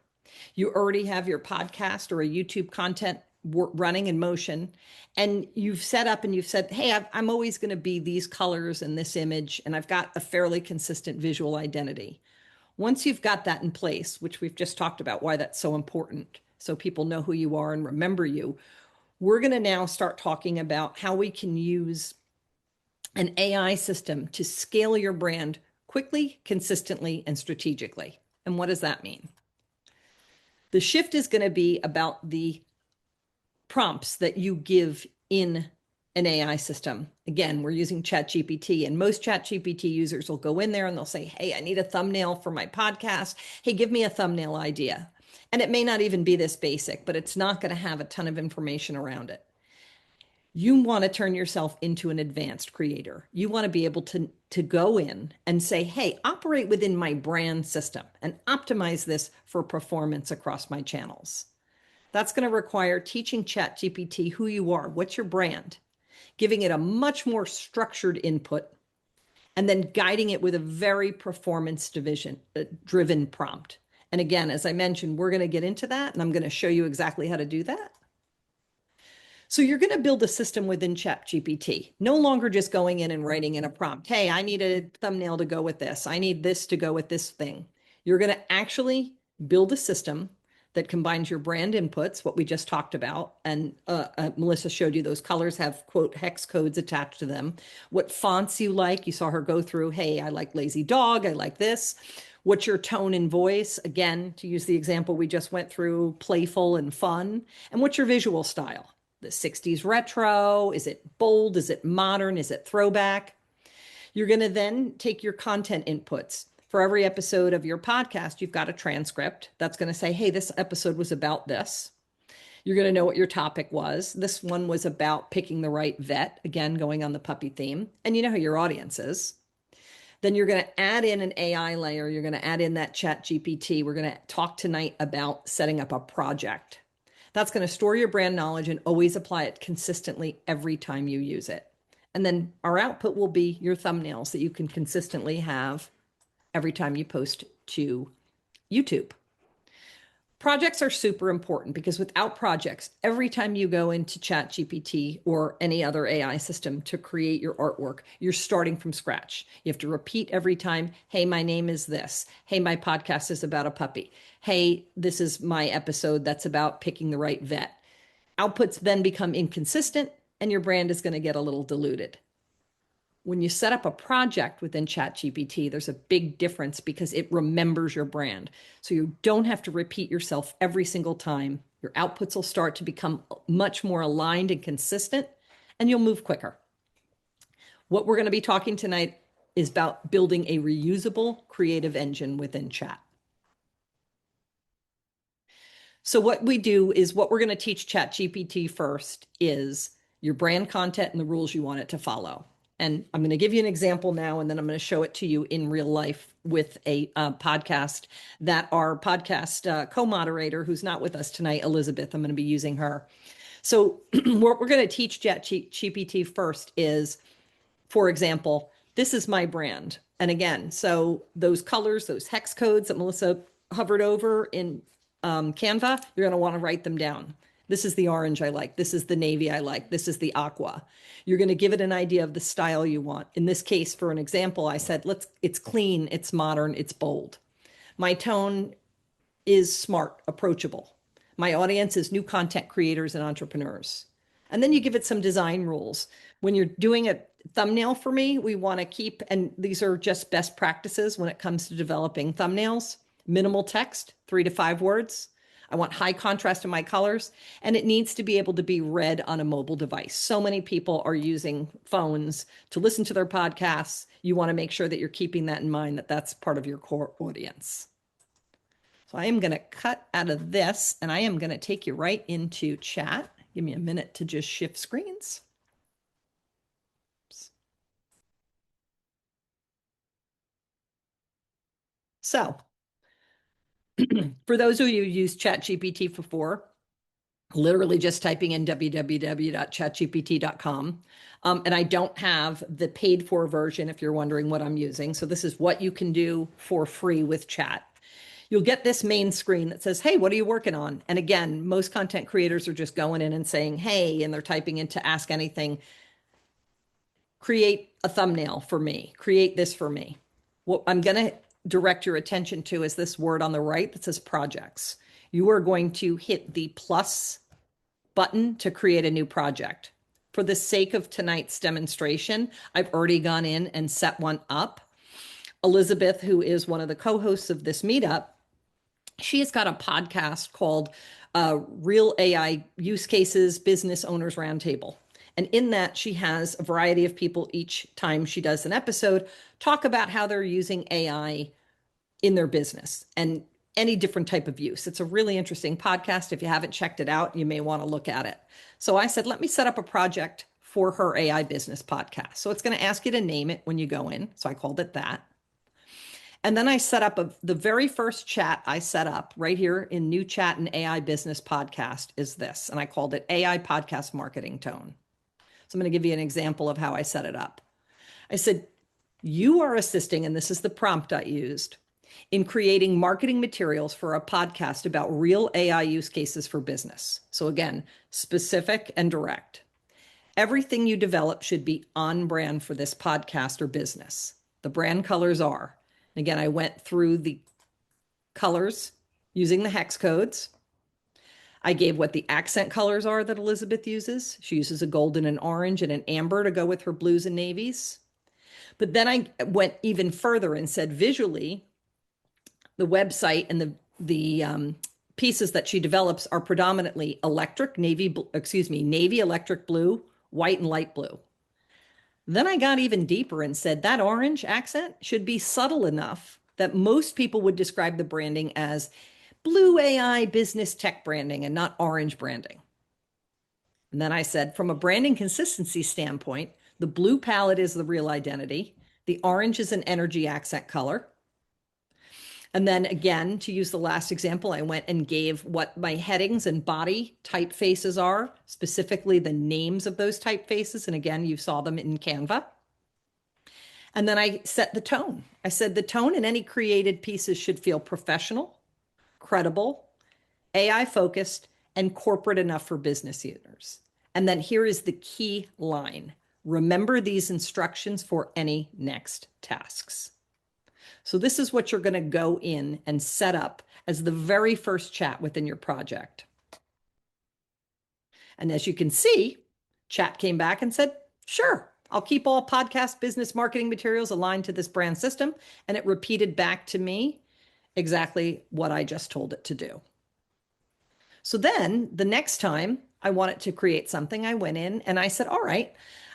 Speaker 3: You already have your podcast or a YouTube content running in motion, and you've set up and you've said, hey, I'm always going to be these colors and this image, and I've got a fairly consistent visual identity. Once you've got that in place, which we've just talked about why that's so important, so people know who you are and remember you, we're going to now start talking about how we can use an AI system to scale your brand quickly, consistently, and strategically. And what does that mean? The shift is going to be about the prompts that you give in an AI system. Again, we're using ChatGPT, and most ChatGPT users will go in there and they'll say, hey, I need a thumbnail for my podcast. Hey, give me a thumbnail idea. And it may not even be this basic, but it's not going to have a ton of information around it. You want to turn yourself into an advanced creator. You want to be able to go in and say, hey, operate within my brand system and optimize this for performance across my channels. That's going to require teaching ChatGPT who you are, what's your brand, giving it a much more structured input, and then guiding it with a very performance-driven prompt. And again, as I mentioned, we're going to get into that, and I'm going to show you exactly how to do that. So you're going to build a system within ChatGPT, no longer just going in and writing in a prompt. Hey, I need a thumbnail to go with this. I need this to go with this thing. You're going to actually build a system that combines your brand inputs, what we just talked about. And Melissa showed you those colors have, quote, hex codes attached to them. What fonts you like. You saw her go through, hey, I like lazy dog. I like this. What's your tone and voice? Again, to use the example we just went through, playful and fun. And what's your visual style? The 60s retro? Is it bold? Is it modern? Is it throwback? You're going to then take your content inputs. For every episode of your podcast, you've got a transcript that's going to say, hey, this episode was about this. You're going to know what your topic was. This one was about picking the right vet, again, going on the puppy theme. And you know who your audience is. Then you're going to add in an AI layer. You're going to add in that ChatGPT. We're going to talk tonight about setting up a project. That's going to store your brand knowledge and always apply it consistently every time you use it. And then our output will be your thumbnails that you can consistently have every time you post to YouTube. Projects are super important because without projects, every time you go into ChatGPT or any other AI system to create your artwork, you're starting from scratch. You have to repeat every time, hey, my name is this. Hey, my podcast is about a puppy. Hey, this is my episode that's about picking the right vet. Outputs then become inconsistent and your brand is going to get a little diluted. When you set up a project within ChatGPT, there's a big difference because it remembers your brand. So you don't have to repeat yourself every single time. Your outputs will start to become much more aligned and consistent, and you'll move quicker. What we're going to be talking tonight is about building a reusable creative engine within Chat. So what we do is what we're going to teach ChatGPT first is your brand content and the rules you want it to follow. And I'm going to give you an example now, and then I'm going to show it to you in real life with a podcast that our podcast co-moderator, who's not with us tonight, Elizabeth, I'm going to be using her. So what we're going to teach ChatGPT first is, for example, this is my brand. And again, so those colors, those hex codes that Melissa hovered over in Canva, you're going to want to write them down. This is the orange I like. This is the navy I like. This is the aqua. You're going to give it an idea of the style you want. In this case, for an example, I said, it's clean, it's modern, it's bold. My tone is smart, approachable. My audience is new content creators and entrepreneurs. And then you give it some design rules. When you're doing a thumbnail for me, we want to keep, and these are just best practices when it comes to developing thumbnails, minimal text, 3 to 5 words. I want high contrast in my colors, and it needs to be able to be read on a mobile device. So many people are using phones to listen to their podcasts. You want to make sure that you're keeping that in mind, that that's part of your core audience. So I am going to cut out of this, and I am going to take you right into chat. Give me a minute to just shift screens. Oops. So for those of you who use ChatGPT before, literally just typing in www.chatgpt.com. And I don't have the paid for version if you're wondering what I'm using. So this is what you can do for free with chat. You'll get this main screen that says, hey, what are you working on? And again, most content creators are just going in and saying, hey, and they're typing in to ask anything. Create a thumbnail for me. Create this for me. What I'm going to direct your attention to is this word on the right that says projects. You are going to hit the plus button to create a new project. For the sake of tonight's demonstration, I've already gone in and set one up. Elizabeth, who is one of the co-hosts of this meetup, she has got a podcast called Real AI Use Cases Business Owners Roundtable. And in that, she has a variety of people each time she does an episode talk about how they're using AI in their business and any different type of use. It's a really interesting podcast. If you haven't checked it out, you may want to look at it. So I said, let me set up a project for her AI business podcast. So it's going to ask you to name it when you go in. So I called it that. And then I set up the very first chat I set up right here in New Chat and AI Business Podcast is this. And I called it AI Podcast Marketing Tone. So I'm going to give you an example of how I set it up. I said, you are assisting, and this is the prompt I used, in creating marketing materials for a podcast about real AI use cases for business. So again, specific and direct. Everything you develop should be on brand for this podcast or business. The brand colors are, and again, I went through the colors using the hex codes. I gave what the accent colors are that Elizabeth uses. She uses a golden and orange and an amber to go with her blues and navies. But then I went even further and said visually, the website and the pieces that she develops are predominantly navy, electric blue, white, and light blue. Then I got even deeper and said that orange accent should be subtle enough that most people would describe the branding as blue AI business tech branding and not orange branding. And then I said, from a branding consistency standpoint, the blue palette is the real identity. The orange is an energy accent color. And then again, to use the last example, I went and gave what my headings and body typefaces are, specifically the names of those typefaces. And again, you saw them in Canva. And then I set the tone. I said the tone in any created pieces should feel professional, credible, AI focused, and corporate enough for business users. And then here is the key line. Remember these instructions for any next tasks. So this is what you're going to go in and set up as the very first chat within your project. And as you can see, chat came back and said, sure, I'll keep all podcast business marketing materials aligned to this brand system. And it repeated back to me exactly what I just told it to do. So then the next time I wanted to create something, I went in and I said, all right,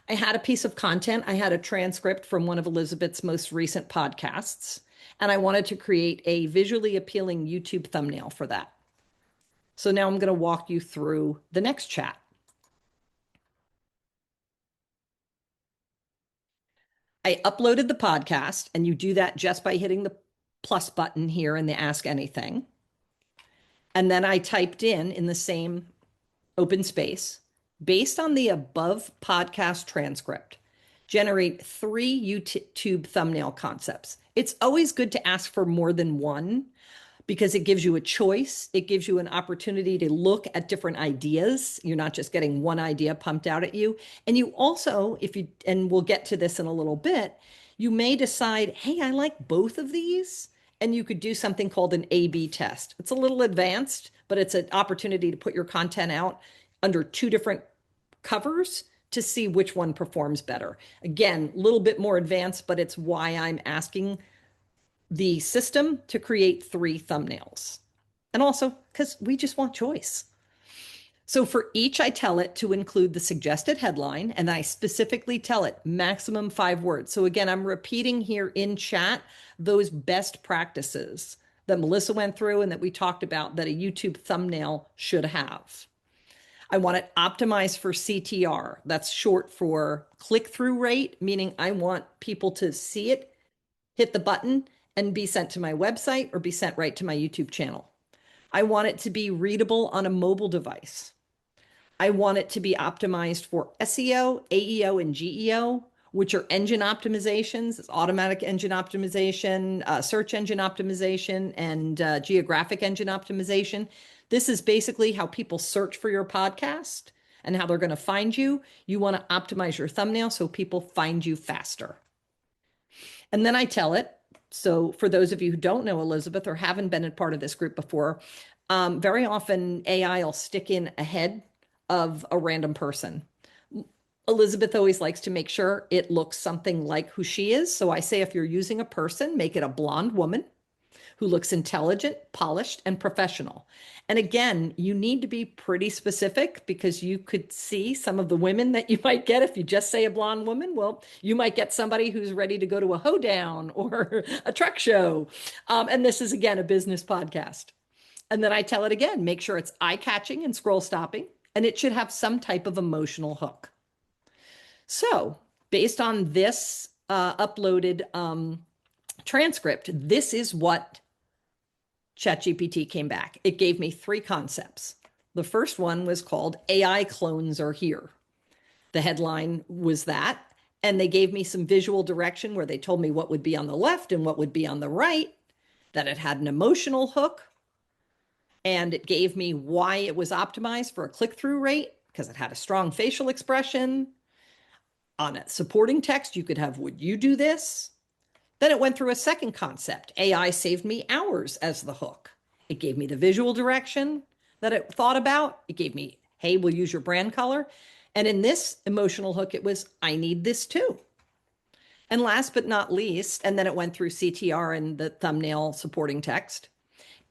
Speaker 3: I had a piece of content. I had a transcript from one of Elizabeth's most recent podcasts, and I wanted to create a visually appealing YouTube thumbnail for that. So now I'm going to walk you through the next chat. I uploaded the podcast, and you do that just by hitting the plus button here in the Ask Anything. And then I typed in the same open space, based on the above podcast transcript, generate 3 YouTube thumbnail concepts. It's always good to ask for more than one because it gives you a choice. It gives you an opportunity to look at different ideas. You're not just getting one idea pumped out at you. And you also, and we'll get to this in a little bit, you may decide, hey, I like both of these. And you could do something called an A/B test. It's a little advanced, but it's an opportunity to put your content out under 2 different covers to see which one performs better. Again, a little bit more advanced, but it's why I'm asking the system to create 3 thumbnails. And also because we just want choice. So for each, I tell it to include the suggested headline, and I specifically tell it maximum 5 words. So again, I'm repeating here in chat those best practices that Melissa went through and that we talked about that a YouTube thumbnail should have. I want it optimized for CTR. That's short for click-through rate, meaning I want people to see it, hit the button, and be sent to my website or be sent right to my YouTube channel. I want it to be readable on a mobile device. I want it to be optimized for SEO, AEO, and GEO, which are engine optimizations. It's automatic engine optimization, search engine optimization, and geographic engine optimization. This is basically how people search for your podcast and how they're going to find you. You want to optimize your thumbnail so people find you faster. And then I tell it, so for those of you who don't know Elizabeth or haven't been a part of this group before, very often AI will stick in ahead of a random person. Elizabeth always likes to make sure it looks something like who she is. So I say if you're using a person, make it a blonde woman who looks intelligent, polished, and professional. And again, you need to be pretty specific because you could see some of the women that you might get if you just say a blonde woman. Well, you might get somebody who's ready to go to a hoedown or a truck show. And this is, again, a business podcast. And then I tell it again, make sure it's eye-catching and scroll-stopping, and it should have some type of emotional hook. So based on this uploaded transcript, this is what ChatGPT came back. It gave me 3 concepts. The first one was called AI clones are here. The headline was that, and they gave me some visual direction where they told me what would be on the left and what would be on the right, that it had an emotional hook, and it gave me why it was optimized for a click-through rate because it had a strong facial expression. On a supporting text, you could have, would you do this? Then it went through a second concept. AI saved me hours as the hook. It gave me the visual direction that it thought about. It gave me, hey, we'll use your brand color. And in this emotional hook, it was, I need this too. And last but not least, and then it went through CTR and the thumbnail supporting text,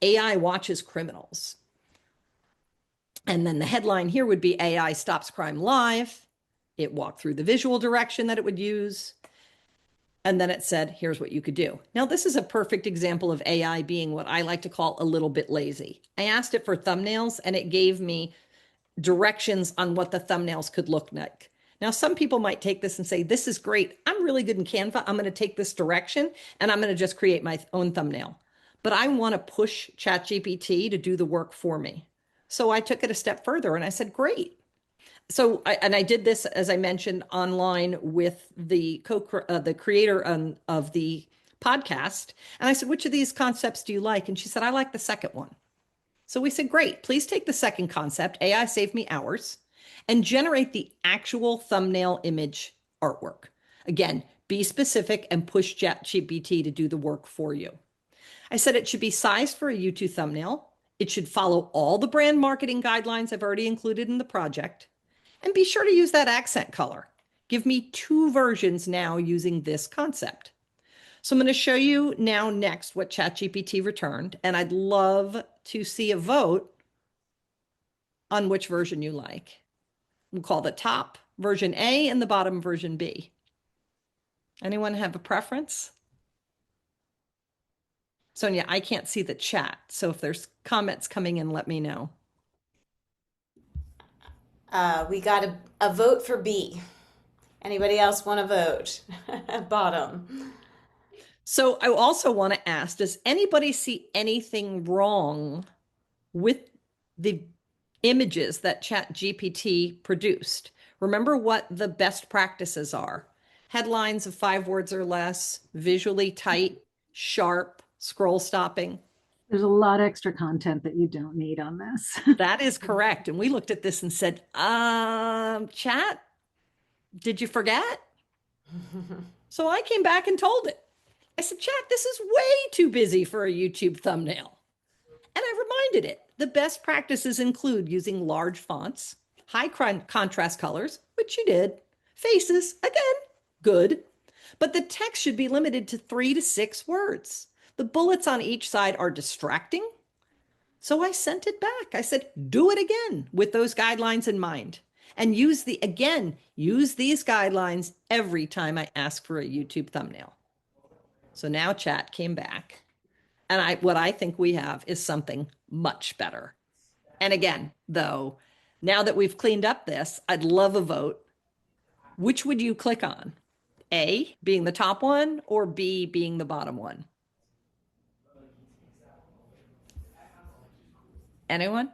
Speaker 3: AI watches criminals. And then the headline here would be AI stops crime live. It walked through the visual direction that it would use. And then it said, here's what you could do. Now, this is a perfect example of AI being what I like to call a little bit lazy. I asked it for thumbnails and it gave me directions on what the thumbnails could look like. Now, some people might take this and say, this is great. I'm really good in Canva. I'm going to take this direction and I'm going to just create my own thumbnail. But I want to push ChatGPT to do the work for me. So I took it a step further and I said, great. So I did this, as I mentioned, online with the creator of the podcast. And I said, which of these concepts do you like? And she said, I like the second one. So we said, great, please take the second concept, AI saved me hours, and generate the actual thumbnail image artwork. Again, be specific and push ChatGPT to do the work for you. I said it should be sized for a YouTube thumbnail. It should follow all the brand marketing guidelines I've already included in the project. And be sure to use that accent color. Give me 2 versions now using this concept. So I'm going to show you now next what ChatGPT returned, and I'd love to see a vote on which version you like. We'll call the top version A and the bottom version B. Anyone have a preference? Sonia, I can't see the chat, so if there's comments coming in, let me know.
Speaker 1: We got a vote for B. Anybody else want to vote? Bottom.
Speaker 3: So I also want to ask, does anybody see anything wrong with the images that ChatGPT produced? Remember what the best practices are. headlines of 5 words or less, visually tight, sharp, scroll stopping.
Speaker 2: There's a lot of extra content that you don't need on this.
Speaker 3: That is correct. And we looked at this and said, chat, did you forget? So I came back and told it. I said, chat, this is way too busy for a YouTube thumbnail. And I reminded it, the best practices include using large fonts, high contrast colors, which you did, faces, again, good. But the text should be limited to 3 to 6 words. The bullets on each side are distracting. So I sent it back. I said, do it again with those guidelines in mind. And use these guidelines every time I ask for a YouTube thumbnail. So now chat came back. And what I think we have is something much better. And again, though, now that we've cleaned up this, I'd love a vote. Which would you click on? A, being the top one, or B, being the bottom one? Anyone?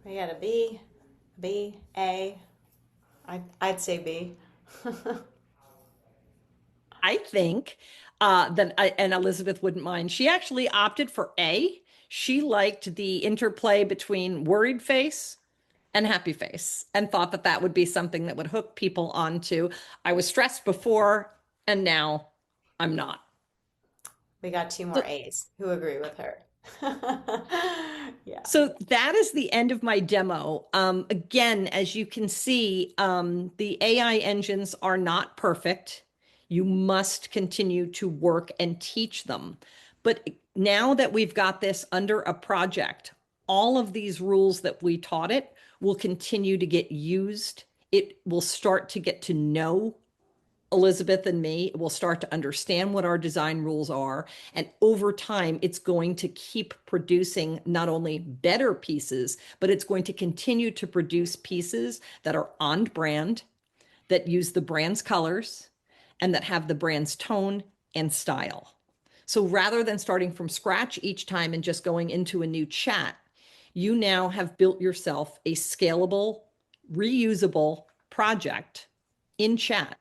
Speaker 1: We got a B, A. I'd say B.
Speaker 3: I think and Elizabeth wouldn't mind. She actually opted for A. She liked the interplay between worried face and happy face and thought that that would be something that would hook people onto, I was stressed before and now I'm not.
Speaker 1: We got 2 more A's who agree with her. Yeah.
Speaker 3: So that is the end of my demo. Again, as you can see, the AI engines are not perfect. You must continue to work and teach them. But now that we've got this under a project, all of these rules that we taught it will continue to get used. It will start to get to know Elizabeth and me. It will start to understand what our design rules are. And over time, it's going to keep producing not only better pieces, but it's going to continue to produce pieces that are on brand, that use the brand's colors, and that have the brand's tone and style. So rather than starting from scratch each time and just going into a new chat, you now have built yourself a scalable, reusable project in chat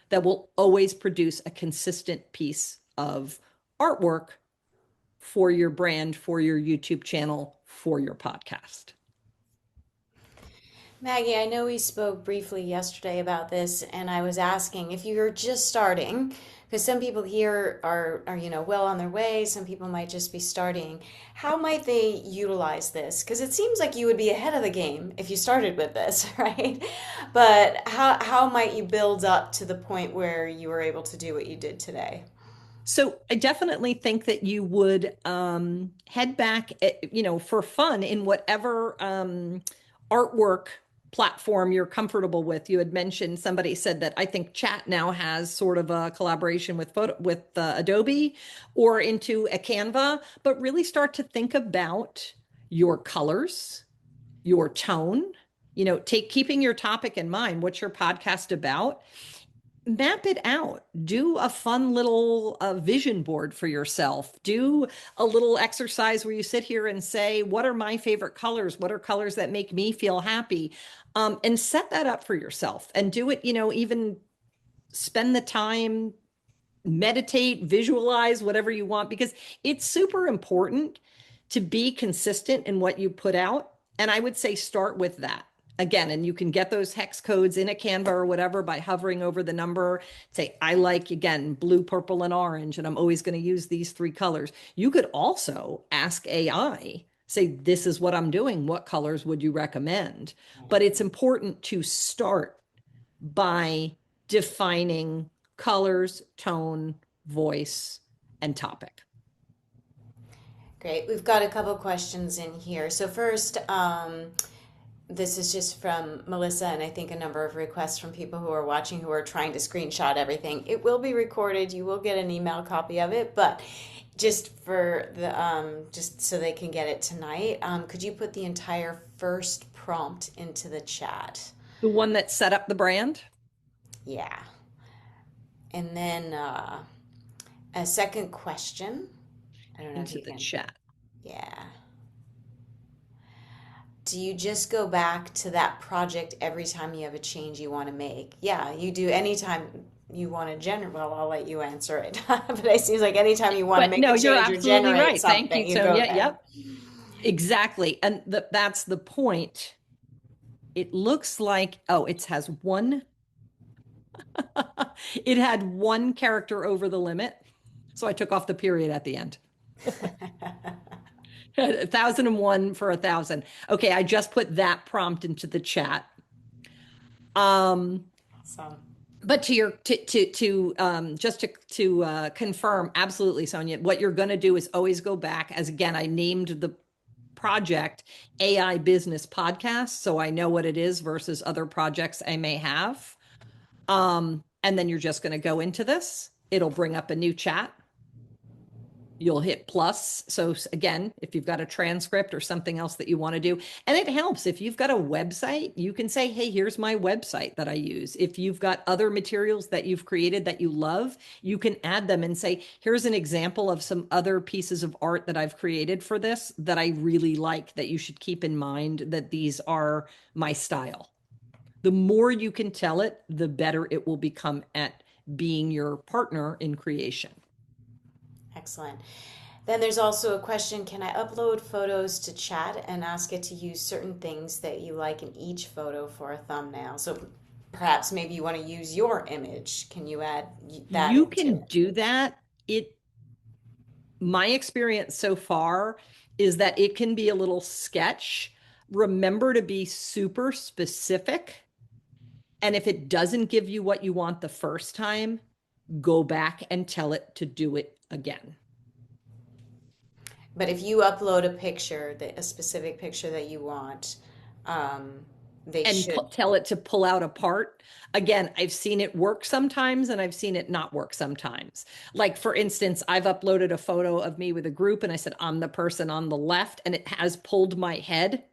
Speaker 3: that will always produce a consistent piece of artwork for your brand, for your YouTube channel, for your podcast.
Speaker 1: Maggie, I know we spoke briefly yesterday about this, and I was asking if you're just starting, because some people here are well on their way, some people might just be starting. How might they utilize this? Because it seems like you would be ahead of the game if you started with this, right? But how might you build up to the point where you were able to do what you did today?
Speaker 3: So I definitely think that you would head back, for fun in whatever artwork platform you're comfortable with. You had mentioned, somebody said that I think chat now has sort of a collaboration with Adobe or into a Canva, but really start to think about your colors, your tone, keeping your topic in mind. What's your podcast about? Map it out. Do a fun little vision board for yourself. Do a little exercise where you sit here and say, what are my favorite colors? What are colors that make me feel happy? And set that up for yourself and do it, even spend the time, meditate, visualize, whatever you want, because it's super important to be consistent in what you put out. And I would say start with that. Again, and you can get those hex codes in a Canva or whatever by hovering over the number. Say, I like, again, blue, purple, and orange, and I'm always going to use these 3 colors. You could also ask AI, say, this is what I'm doing. What colors would you recommend? But it's important to start by defining colors, tone, voice, and topic.
Speaker 1: Great. We've got a couple questions in here. So first, this is just from Melissa, and I think a number of requests from people who are watching who are trying to screenshot everything. It will be recorded. You will get an email copy of it, but just for the just so they can get it tonight, could you put the entire first prompt into the chat?
Speaker 3: The one that set up the brand?
Speaker 1: Yeah. And then a second question. I don't know if
Speaker 3: Into
Speaker 1: you
Speaker 3: the
Speaker 1: can.
Speaker 3: chat.
Speaker 1: Yeah. do you just go back to that project every time you have a change you want to make? Yeah, you do anytime you want to generate. Well, I'll let you answer it. But it seems like anytime you want to
Speaker 3: But
Speaker 1: make
Speaker 3: no,
Speaker 1: a
Speaker 3: you're
Speaker 1: change or
Speaker 3: absolutely
Speaker 1: generate
Speaker 3: right. Thank you,
Speaker 1: something, you go
Speaker 3: Sonia.
Speaker 1: there.
Speaker 3: Yep, exactly. And that's the point. It looks like, oh, it has one, it had one character over the limit. So I took off the period at the end. 1001 for 1,000. Okay, I just put that prompt into the chat.
Speaker 1: So,
Speaker 3: But to your just to confirm, absolutely, Sonia, what you're going to do is always go back. As again, I named the project AI Business Podcast, so I know what it is versus other projects I may have. And then you're just going to go into this. It'll bring up a new chat. You'll hit plus. So again, if you've got a transcript or something else that you want to do, and it helps if you've got a website, you can say, hey, here's my website that I use. If you've got other materials that you've created that you love, you can add them and say, here's an example of some other pieces of art that I've created for this that I really like, that you should keep in mind that these are my style. The more you can tell it, the better it will become at being your partner in creation.
Speaker 1: excellent. Then there's also a question, can I upload photos to chat and ask it to use certain things that you like in each photo for a thumbnail? So perhaps maybe you want to use your image. Can you add that
Speaker 3: You
Speaker 1: into
Speaker 3: can
Speaker 1: it?
Speaker 3: do that. My experience so far is that it can be a little sketch. Remember to be super specific. And if it doesn't give you what you want the first time, go back and tell it to do it again.
Speaker 1: But if you upload a picture, a specific picture that you want, they
Speaker 3: And
Speaker 1: should.
Speaker 3: tell it to pull out a part. Again, I've seen it work sometimes and I've seen it not work sometimes. Like, for instance, I've uploaded a photo of me with a group and I said, I'm the person on the left, and it has pulled my head.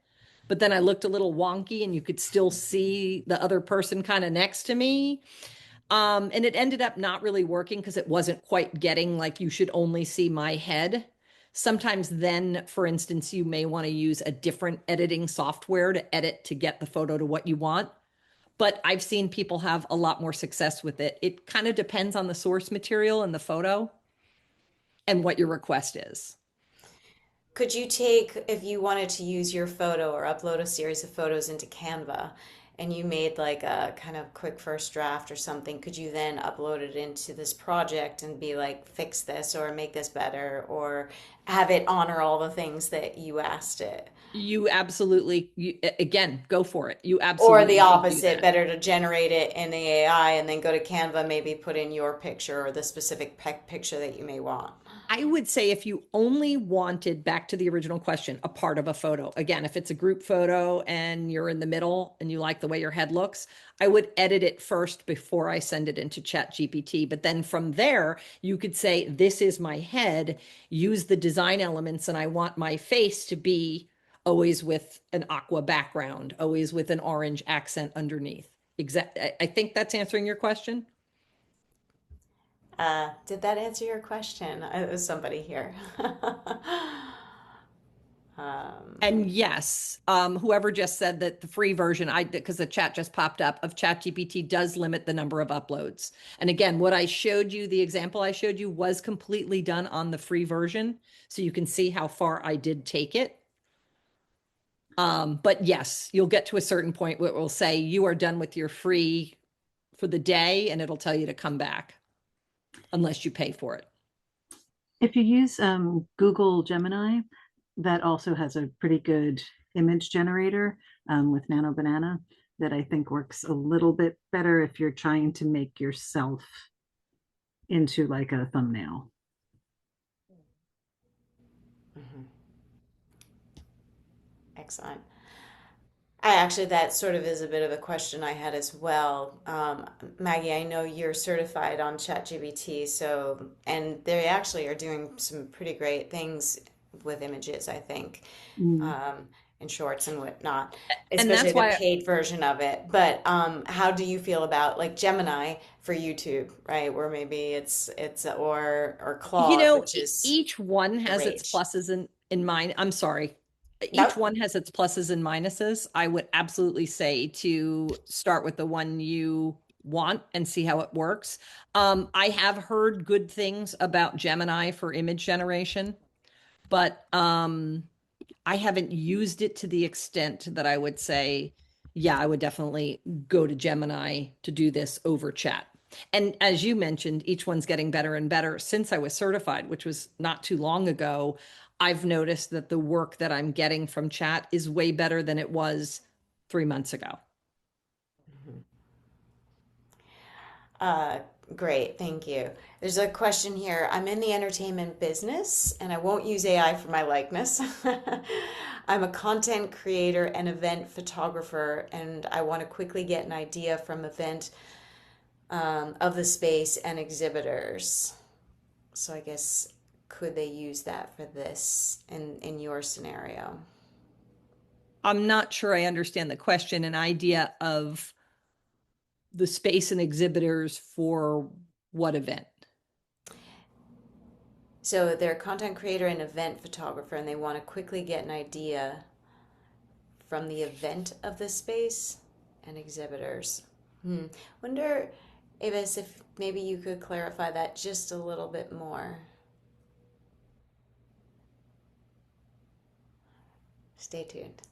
Speaker 3: But then I looked a little wonky and you could still see the other person kind of next to me. And it ended up not really working because it wasn't quite getting like, you should only see my head. Sometimes then, for instance, you may want to use a different editing software to edit to get the photo to what you want. But I've seen people have a lot more success with it. It kind of depends on the source material and the photo and what your request is.
Speaker 1: Could you take, if you wanted to use your photo or upload a series of photos into Canva and you made like a kind of quick first draft or something, could you then upload it into this project and be like, fix this or make this better or have it honor all the things that you asked it?
Speaker 3: You absolutely, again, go for it. You
Speaker 1: Or the
Speaker 3: absolutely should do
Speaker 1: opposite,
Speaker 3: that.
Speaker 1: better to generate it in the AI and then go to Canva, maybe put in your picture or the specific picture that you may want.
Speaker 3: I would say if you only wanted, back to the original question, a part of a photo. Again, if it's a group photo and you're in the middle and you like the way your head looks, I would edit it first before I send it into ChatGPT. But then from there, you could say, this is my head, use the design elements, and I want my face to be always with an aqua background, always with an orange accent underneath. I think that's answering your question.
Speaker 1: Did that answer your question? It was somebody here.
Speaker 3: And yes, whoever just said that the free version, because the chat just popped up, of ChatGPT does limit the number of uploads. And again, what I showed you, the example I showed you, was completely done on the free version. So you can see how far I did take it. But yes, you'll get to a certain point where it will say you are done with your free for the day, and it'll tell you to come back unless you pay for it.
Speaker 2: If you use Google Gemini, that also has a pretty good image generator with Nano Banana that I think works a little bit better if you're trying to make yourself into like a thumbnail.
Speaker 1: Mhm. Excellent. I actually, that sort of is a bit of a question I had as well. Maggie, I know you're certified on ChatGPT, so, and they actually are doing some pretty great things with images, I think,
Speaker 2: Mm.
Speaker 1: in shorts and whatnot,
Speaker 3: And
Speaker 1: especially
Speaker 3: that's
Speaker 1: the
Speaker 3: why,
Speaker 1: paid version of it. But how do you feel about like Gemini for YouTube, right? Where maybe it's or Claude, which is
Speaker 3: each one
Speaker 1: the
Speaker 3: has its
Speaker 1: rage.
Speaker 3: pluses in mind. I'm sorry. Each
Speaker 1: Nope.
Speaker 3: one has its pluses and minuses. I would absolutely say to start with the one you want and see how it works. I have heard good things about Gemini for image generation, but I haven't used it to the extent that I would say, yeah, I would definitely go to Gemini to do this over chat. And as you mentioned, each one's getting better and better. Since I was certified, which was not too long ago, I've noticed that the work that I'm getting from chat is way better than it was 3 months ago.
Speaker 1: Uh, Great, thank you. There's a question here. I'm in the entertainment business and I won't use AI for my likeness. I'm a content creator and event photographer, and I want to quickly get an idea from event of the space and exhibitors. So I guess could they use that for this in your scenario?
Speaker 3: I'm not sure I understand the question. An idea of the space and exhibitors for what event?
Speaker 1: So they're a content creator and event photographer, and they want to quickly get an idea from the event of the space and exhibitors. Wonder, Avis, if maybe you could clarify that just a little bit more. Stay tuned.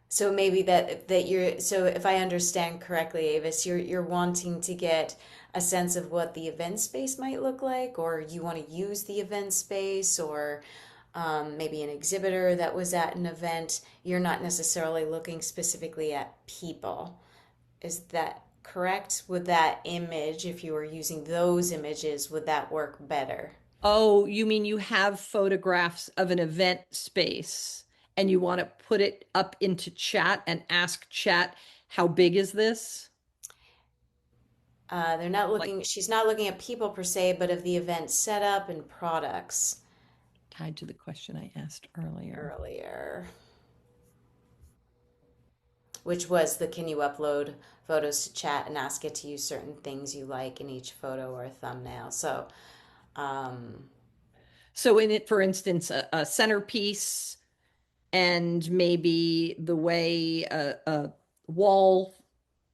Speaker 1: So maybe that you're, so if I understand correctly, Avis, you're wanting to get a sense of what the event space might look like, or you want to use the event space, or maybe an exhibitor that was at an event. You're not necessarily looking specifically at people. Is that correct? Would that image, if you were using those images, would that work better?
Speaker 3: Oh, you mean you have photographs of an event space and you want to put it up into chat and ask chat, how big is this?
Speaker 1: They're not
Speaker 3: Like
Speaker 1: looking, she's not looking at people per se, but of the event setup and products
Speaker 3: tied to the question I asked earlier.
Speaker 1: earlier, which was the can you upload photos to chat and ask it to use certain things you like in each photo or thumbnail. So, um,
Speaker 3: So in it, for instance, a centerpiece and maybe the way a wall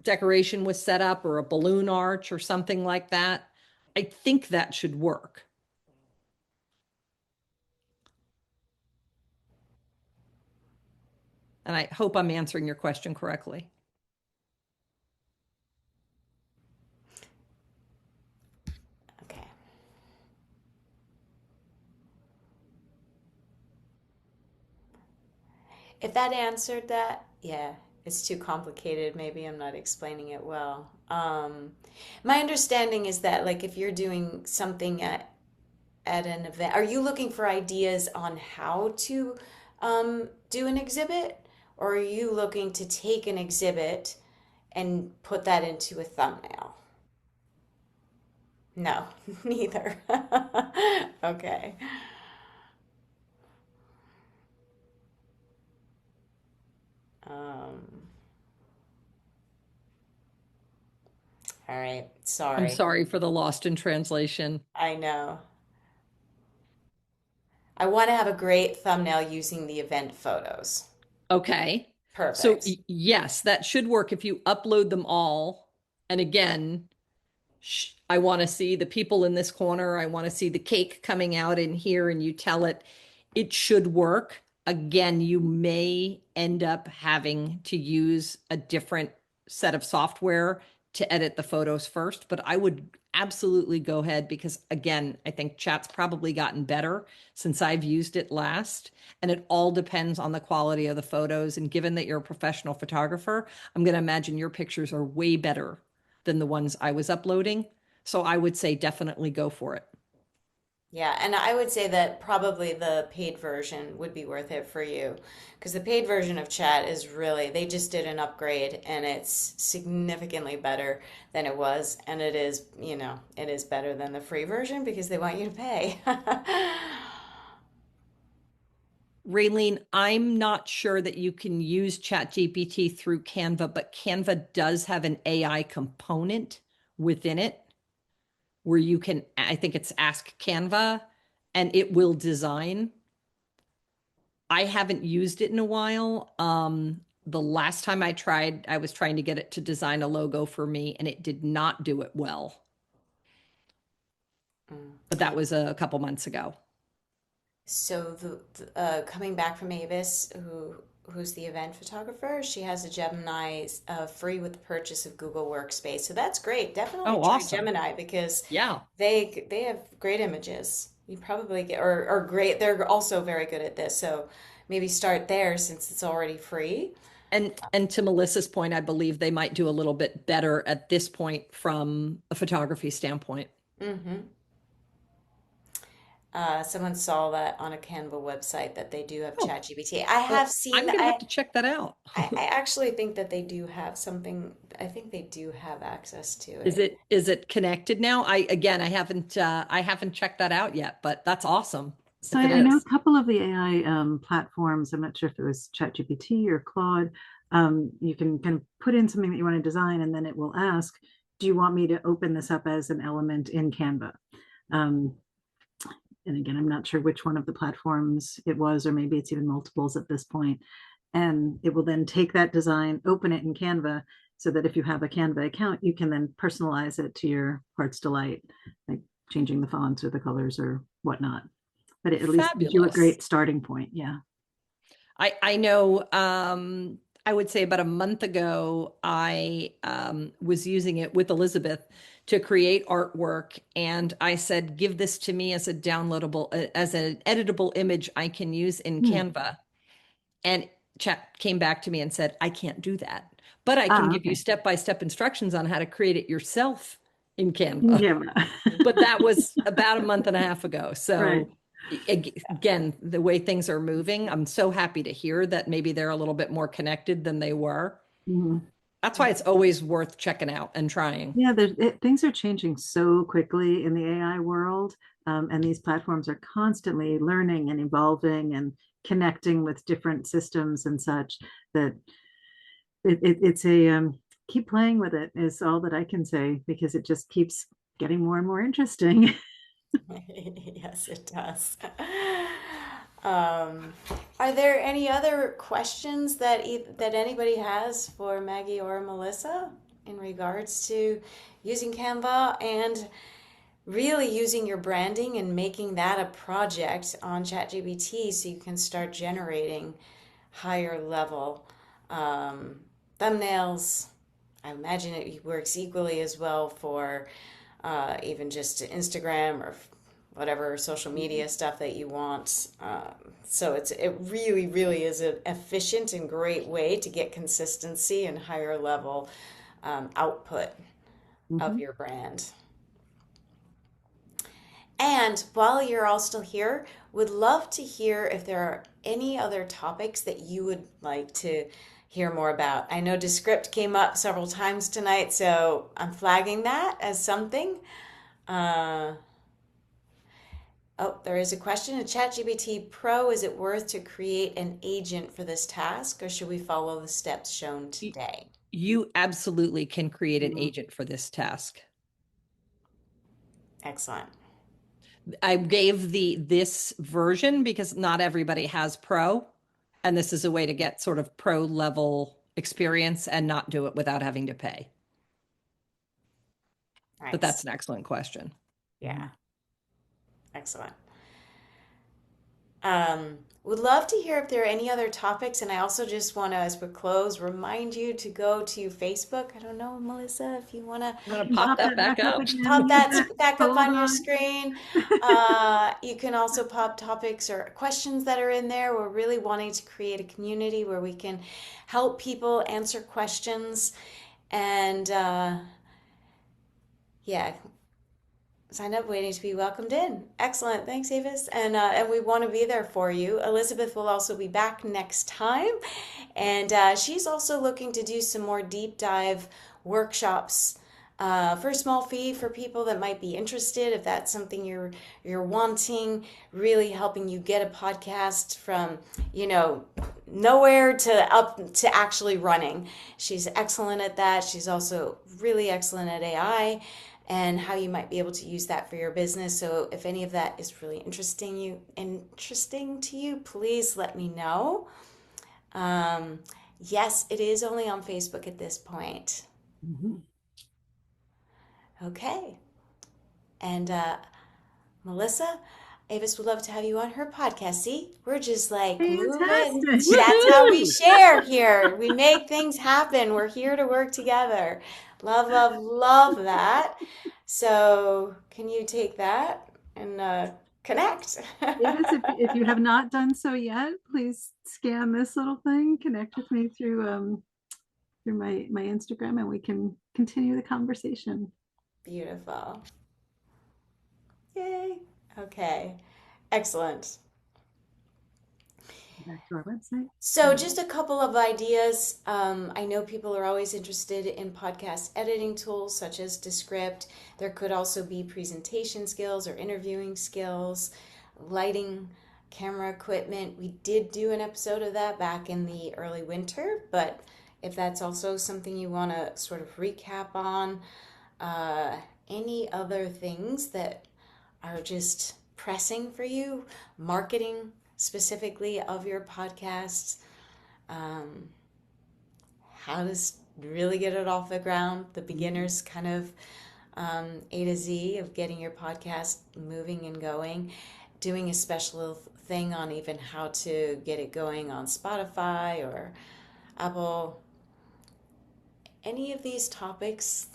Speaker 3: decoration was set up or a balloon arch or something like that. I think that should work. And I hope I'm answering your question correctly.
Speaker 1: okay. If that answered that, yeah, it's too complicated. Maybe I'm not explaining it well. My understanding is that, like, if you're doing something at an event, are you looking for ideas on how to do an exhibit, or are you looking to take an exhibit and put that into a thumbnail? No, neither. Okay. Um, all right.
Speaker 3: I'm
Speaker 1: Sorry.
Speaker 3: sorry for the lost in translation.
Speaker 1: I know. I want to have a great thumbnail using the event photos.
Speaker 3: Okay. So
Speaker 1: Perfect.
Speaker 3: yes, that should work if you upload them all. And again, I want to see the people in this corner. I want to see the cake coming out in here, and you tell it it should work. Again, you may end up having to use a different set of software to edit the photos first, but I would absolutely go ahead because, again, I think chat's probably gotten better since I've used it last. And it all depends on the quality of the photos. And given that you're a professional photographer, I'm going to imagine your pictures are way better than the ones I was uploading. So I would say definitely go for it.
Speaker 1: Yeah, and I would say that probably the paid version would be worth it for you because the paid version of chat is really, they just did an upgrade and it's significantly better than it was. And it is, it is better than the free version because they want you to pay.
Speaker 3: Raylene, I'm not sure that you can use ChatGPT through Canva, but Canva does have an AI component within it where you can, I think it's Ask Canva, and it will design. I haven't used it in a while. The last time I tried, I was trying to get it to design a logo for me, and it did not do it well. But that was a couple months ago.
Speaker 1: So coming back from Avis, who's the event photographer, she has a Gemini free with the purchase of Google Workspace. So that's great. Definitely
Speaker 3: Oh,
Speaker 1: try
Speaker 3: awesome.
Speaker 1: Gemini because
Speaker 3: Yeah.
Speaker 1: they have great images. You probably get or great. They're also very good at this. So maybe start there since it's already free.
Speaker 3: And to Melissa's point, I believe they might do a little bit better at this point from a photography standpoint.
Speaker 1: Mm-hmm. Someone saw that on a Canva website that they do have
Speaker 3: Oh,
Speaker 1: ChatGPT. I have
Speaker 3: well,
Speaker 1: seen,
Speaker 3: I'm going to have to check that out.
Speaker 1: I actually think that they do have something, I think they do have access to
Speaker 3: Is
Speaker 1: it.
Speaker 3: it connected now? I haven't checked that out yet, but that's awesome
Speaker 2: So
Speaker 3: if it
Speaker 2: I know
Speaker 3: is.
Speaker 2: a couple of the AI platforms. I'm not sure if it was ChatGPT or Claude. You can kind of put in something that you want to design, and then it will ask, "Do you want me to open this up as an element in Canva?" Um, and again, I'm not sure which one of the platforms it was, or maybe it's even multiples at this point. And it will then take that design, open it in Canva, so that if you have a Canva account, you can then personalize it to your heart's delight, like changing the fonts or the colors or whatnot. But it at least gives you a
Speaker 3: Fabulous.
Speaker 2: great starting point. Yeah.
Speaker 3: I know, I would say about a month ago, I was using it with Elizabeth to create artwork. And I said, give this to me as a downloadable, as an editable image I can use in
Speaker 2: Hmm.
Speaker 3: Canva. And Chat came back to me and said, I can't do that, but I can
Speaker 2: Ah,
Speaker 3: give you
Speaker 2: okay.
Speaker 3: step-by-step instructions on how to create it yourself in Canva.
Speaker 2: Yeah.
Speaker 3: But that was about a month and a half ago.
Speaker 2: Right.
Speaker 3: So again, the way things are moving, I'm so happy to hear that maybe they're a little bit more connected than they were.
Speaker 2: Mhm.
Speaker 3: That's why it's always worth checking out and trying.
Speaker 2: Yeah, things are changing so quickly in the AI world, and these platforms are constantly learning and evolving and connecting with different systems and such that it's a keep playing with it is all that I can say because it just keeps getting more and more interesting.
Speaker 1: Yes, it does. Um, are there any other questions that anybody has for Maggie or Melissa in regards to using Canva and really using your branding and making that a project on ChatGPT so you can start generating higher level um, thumbnails? I imagine it works equally as well for even just Instagram or whatever social media stuff that you want. So it really, really is an efficient and great way to get consistency and higher level output of
Speaker 2: Mhm.
Speaker 1: your brand. And while you're all still here, would love to hear if there are any other topics that you would like to hear more about. I know Descript came up several times tonight, so I'm flagging that as something. Uh, oh, there is a question. In ChatGPT Pro, is it worth to create an agent for this task, or should we follow the steps shown today?
Speaker 3: You absolutely can create an
Speaker 2: Mhm.
Speaker 3: agent for this task.
Speaker 1: Excellent.
Speaker 3: I gave this version because not everybody has pro, and this is a way to get sort of pro level experience and not do it without having to pay. But that's
Speaker 1: Nice.
Speaker 3: an excellent question.
Speaker 1: Yeah. Excellent. Would love to hear if there are any other topics, and I also just want to, as we close, remind you to go to Facebook. I don't know, Melissa, if you want to
Speaker 3: I'm gonna
Speaker 2: Can
Speaker 3: pop
Speaker 2: pop
Speaker 3: that
Speaker 2: that
Speaker 3: back
Speaker 2: back up
Speaker 3: up.
Speaker 1: pop
Speaker 2: again.
Speaker 1: that back up
Speaker 2: Hold
Speaker 1: on your
Speaker 2: on.
Speaker 1: screen. You can also pop topics or questions that are in there. We're really wanting to create a community where we can help people answer questions and yeah, sign up waiting to be welcomed in. Excellent. Thanks, Avis. And we want to be there for you. Elizabeth will also be back next time. And she's also looking to do some more deep dive workshops for a small fee for people that might be interested, if that's something you're wanting, really helping you get a podcast from, nowhere to up to actually running. She's excellent at that. She's also really excellent at AI and how you might be able to use that for your business. So if any of that is really interesting to you, please let me know. Yes, it is only on Facebook at this point.
Speaker 2: Mm-hmm.
Speaker 1: Okay. And Melissa, Avis would love to have you on her podcast. See, we're just like moving.
Speaker 2: Fantastic.
Speaker 1: That's how we share here. We make things happen. We're here to work together. Love, love, love that. So, can you take that and connect?
Speaker 2: Yes, if you have not done so yet, please scan this little thing, connect with me through my Instagram, and we can continue the conversation.
Speaker 1: Beautiful. Yay. Okay. Excellent.
Speaker 2: Back to our website.
Speaker 1: So, just a couple of ideas. I know people are always interested in podcast editing tools such as Descript. There could also be presentation skills or interviewing skills, lighting, camera equipment. We did do an episode of that back in the early winter, but if that's also something you want to sort of recap on, any other things that are just pressing for you, marketing specifically of your podcasts, how to really get it off the ground, the beginner's kind of A to Z of getting your podcast moving and going, doing a special thing on even how to get it going on Spotify or Apple. Any of these topics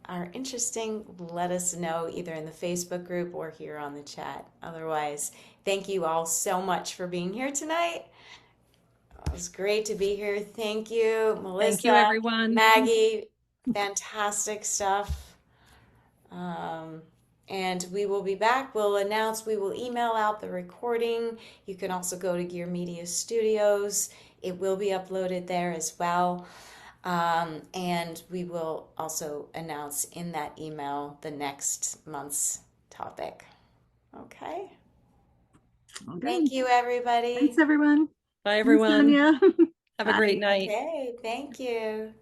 Speaker 1: are interesting, let us know either in the Facebook group or here on the chat. Otherwise, thank you all so much for being here tonight. It was great to be here. Thank you, Melissa.
Speaker 3: Thank you, everyone.
Speaker 1: Maggie, fantastic stuff. And we will be back. We'll announce, we will email out the recording. You can also go to Gear Media Studios. It will be uploaded there as well. And we will also announce in that email the next month's topic. Okay. Thank you, everybody.
Speaker 2: Thanks, everyone.
Speaker 3: Bye, everyone.
Speaker 2: Sonia.
Speaker 3: Have a great night.
Speaker 1: Okay, thank you.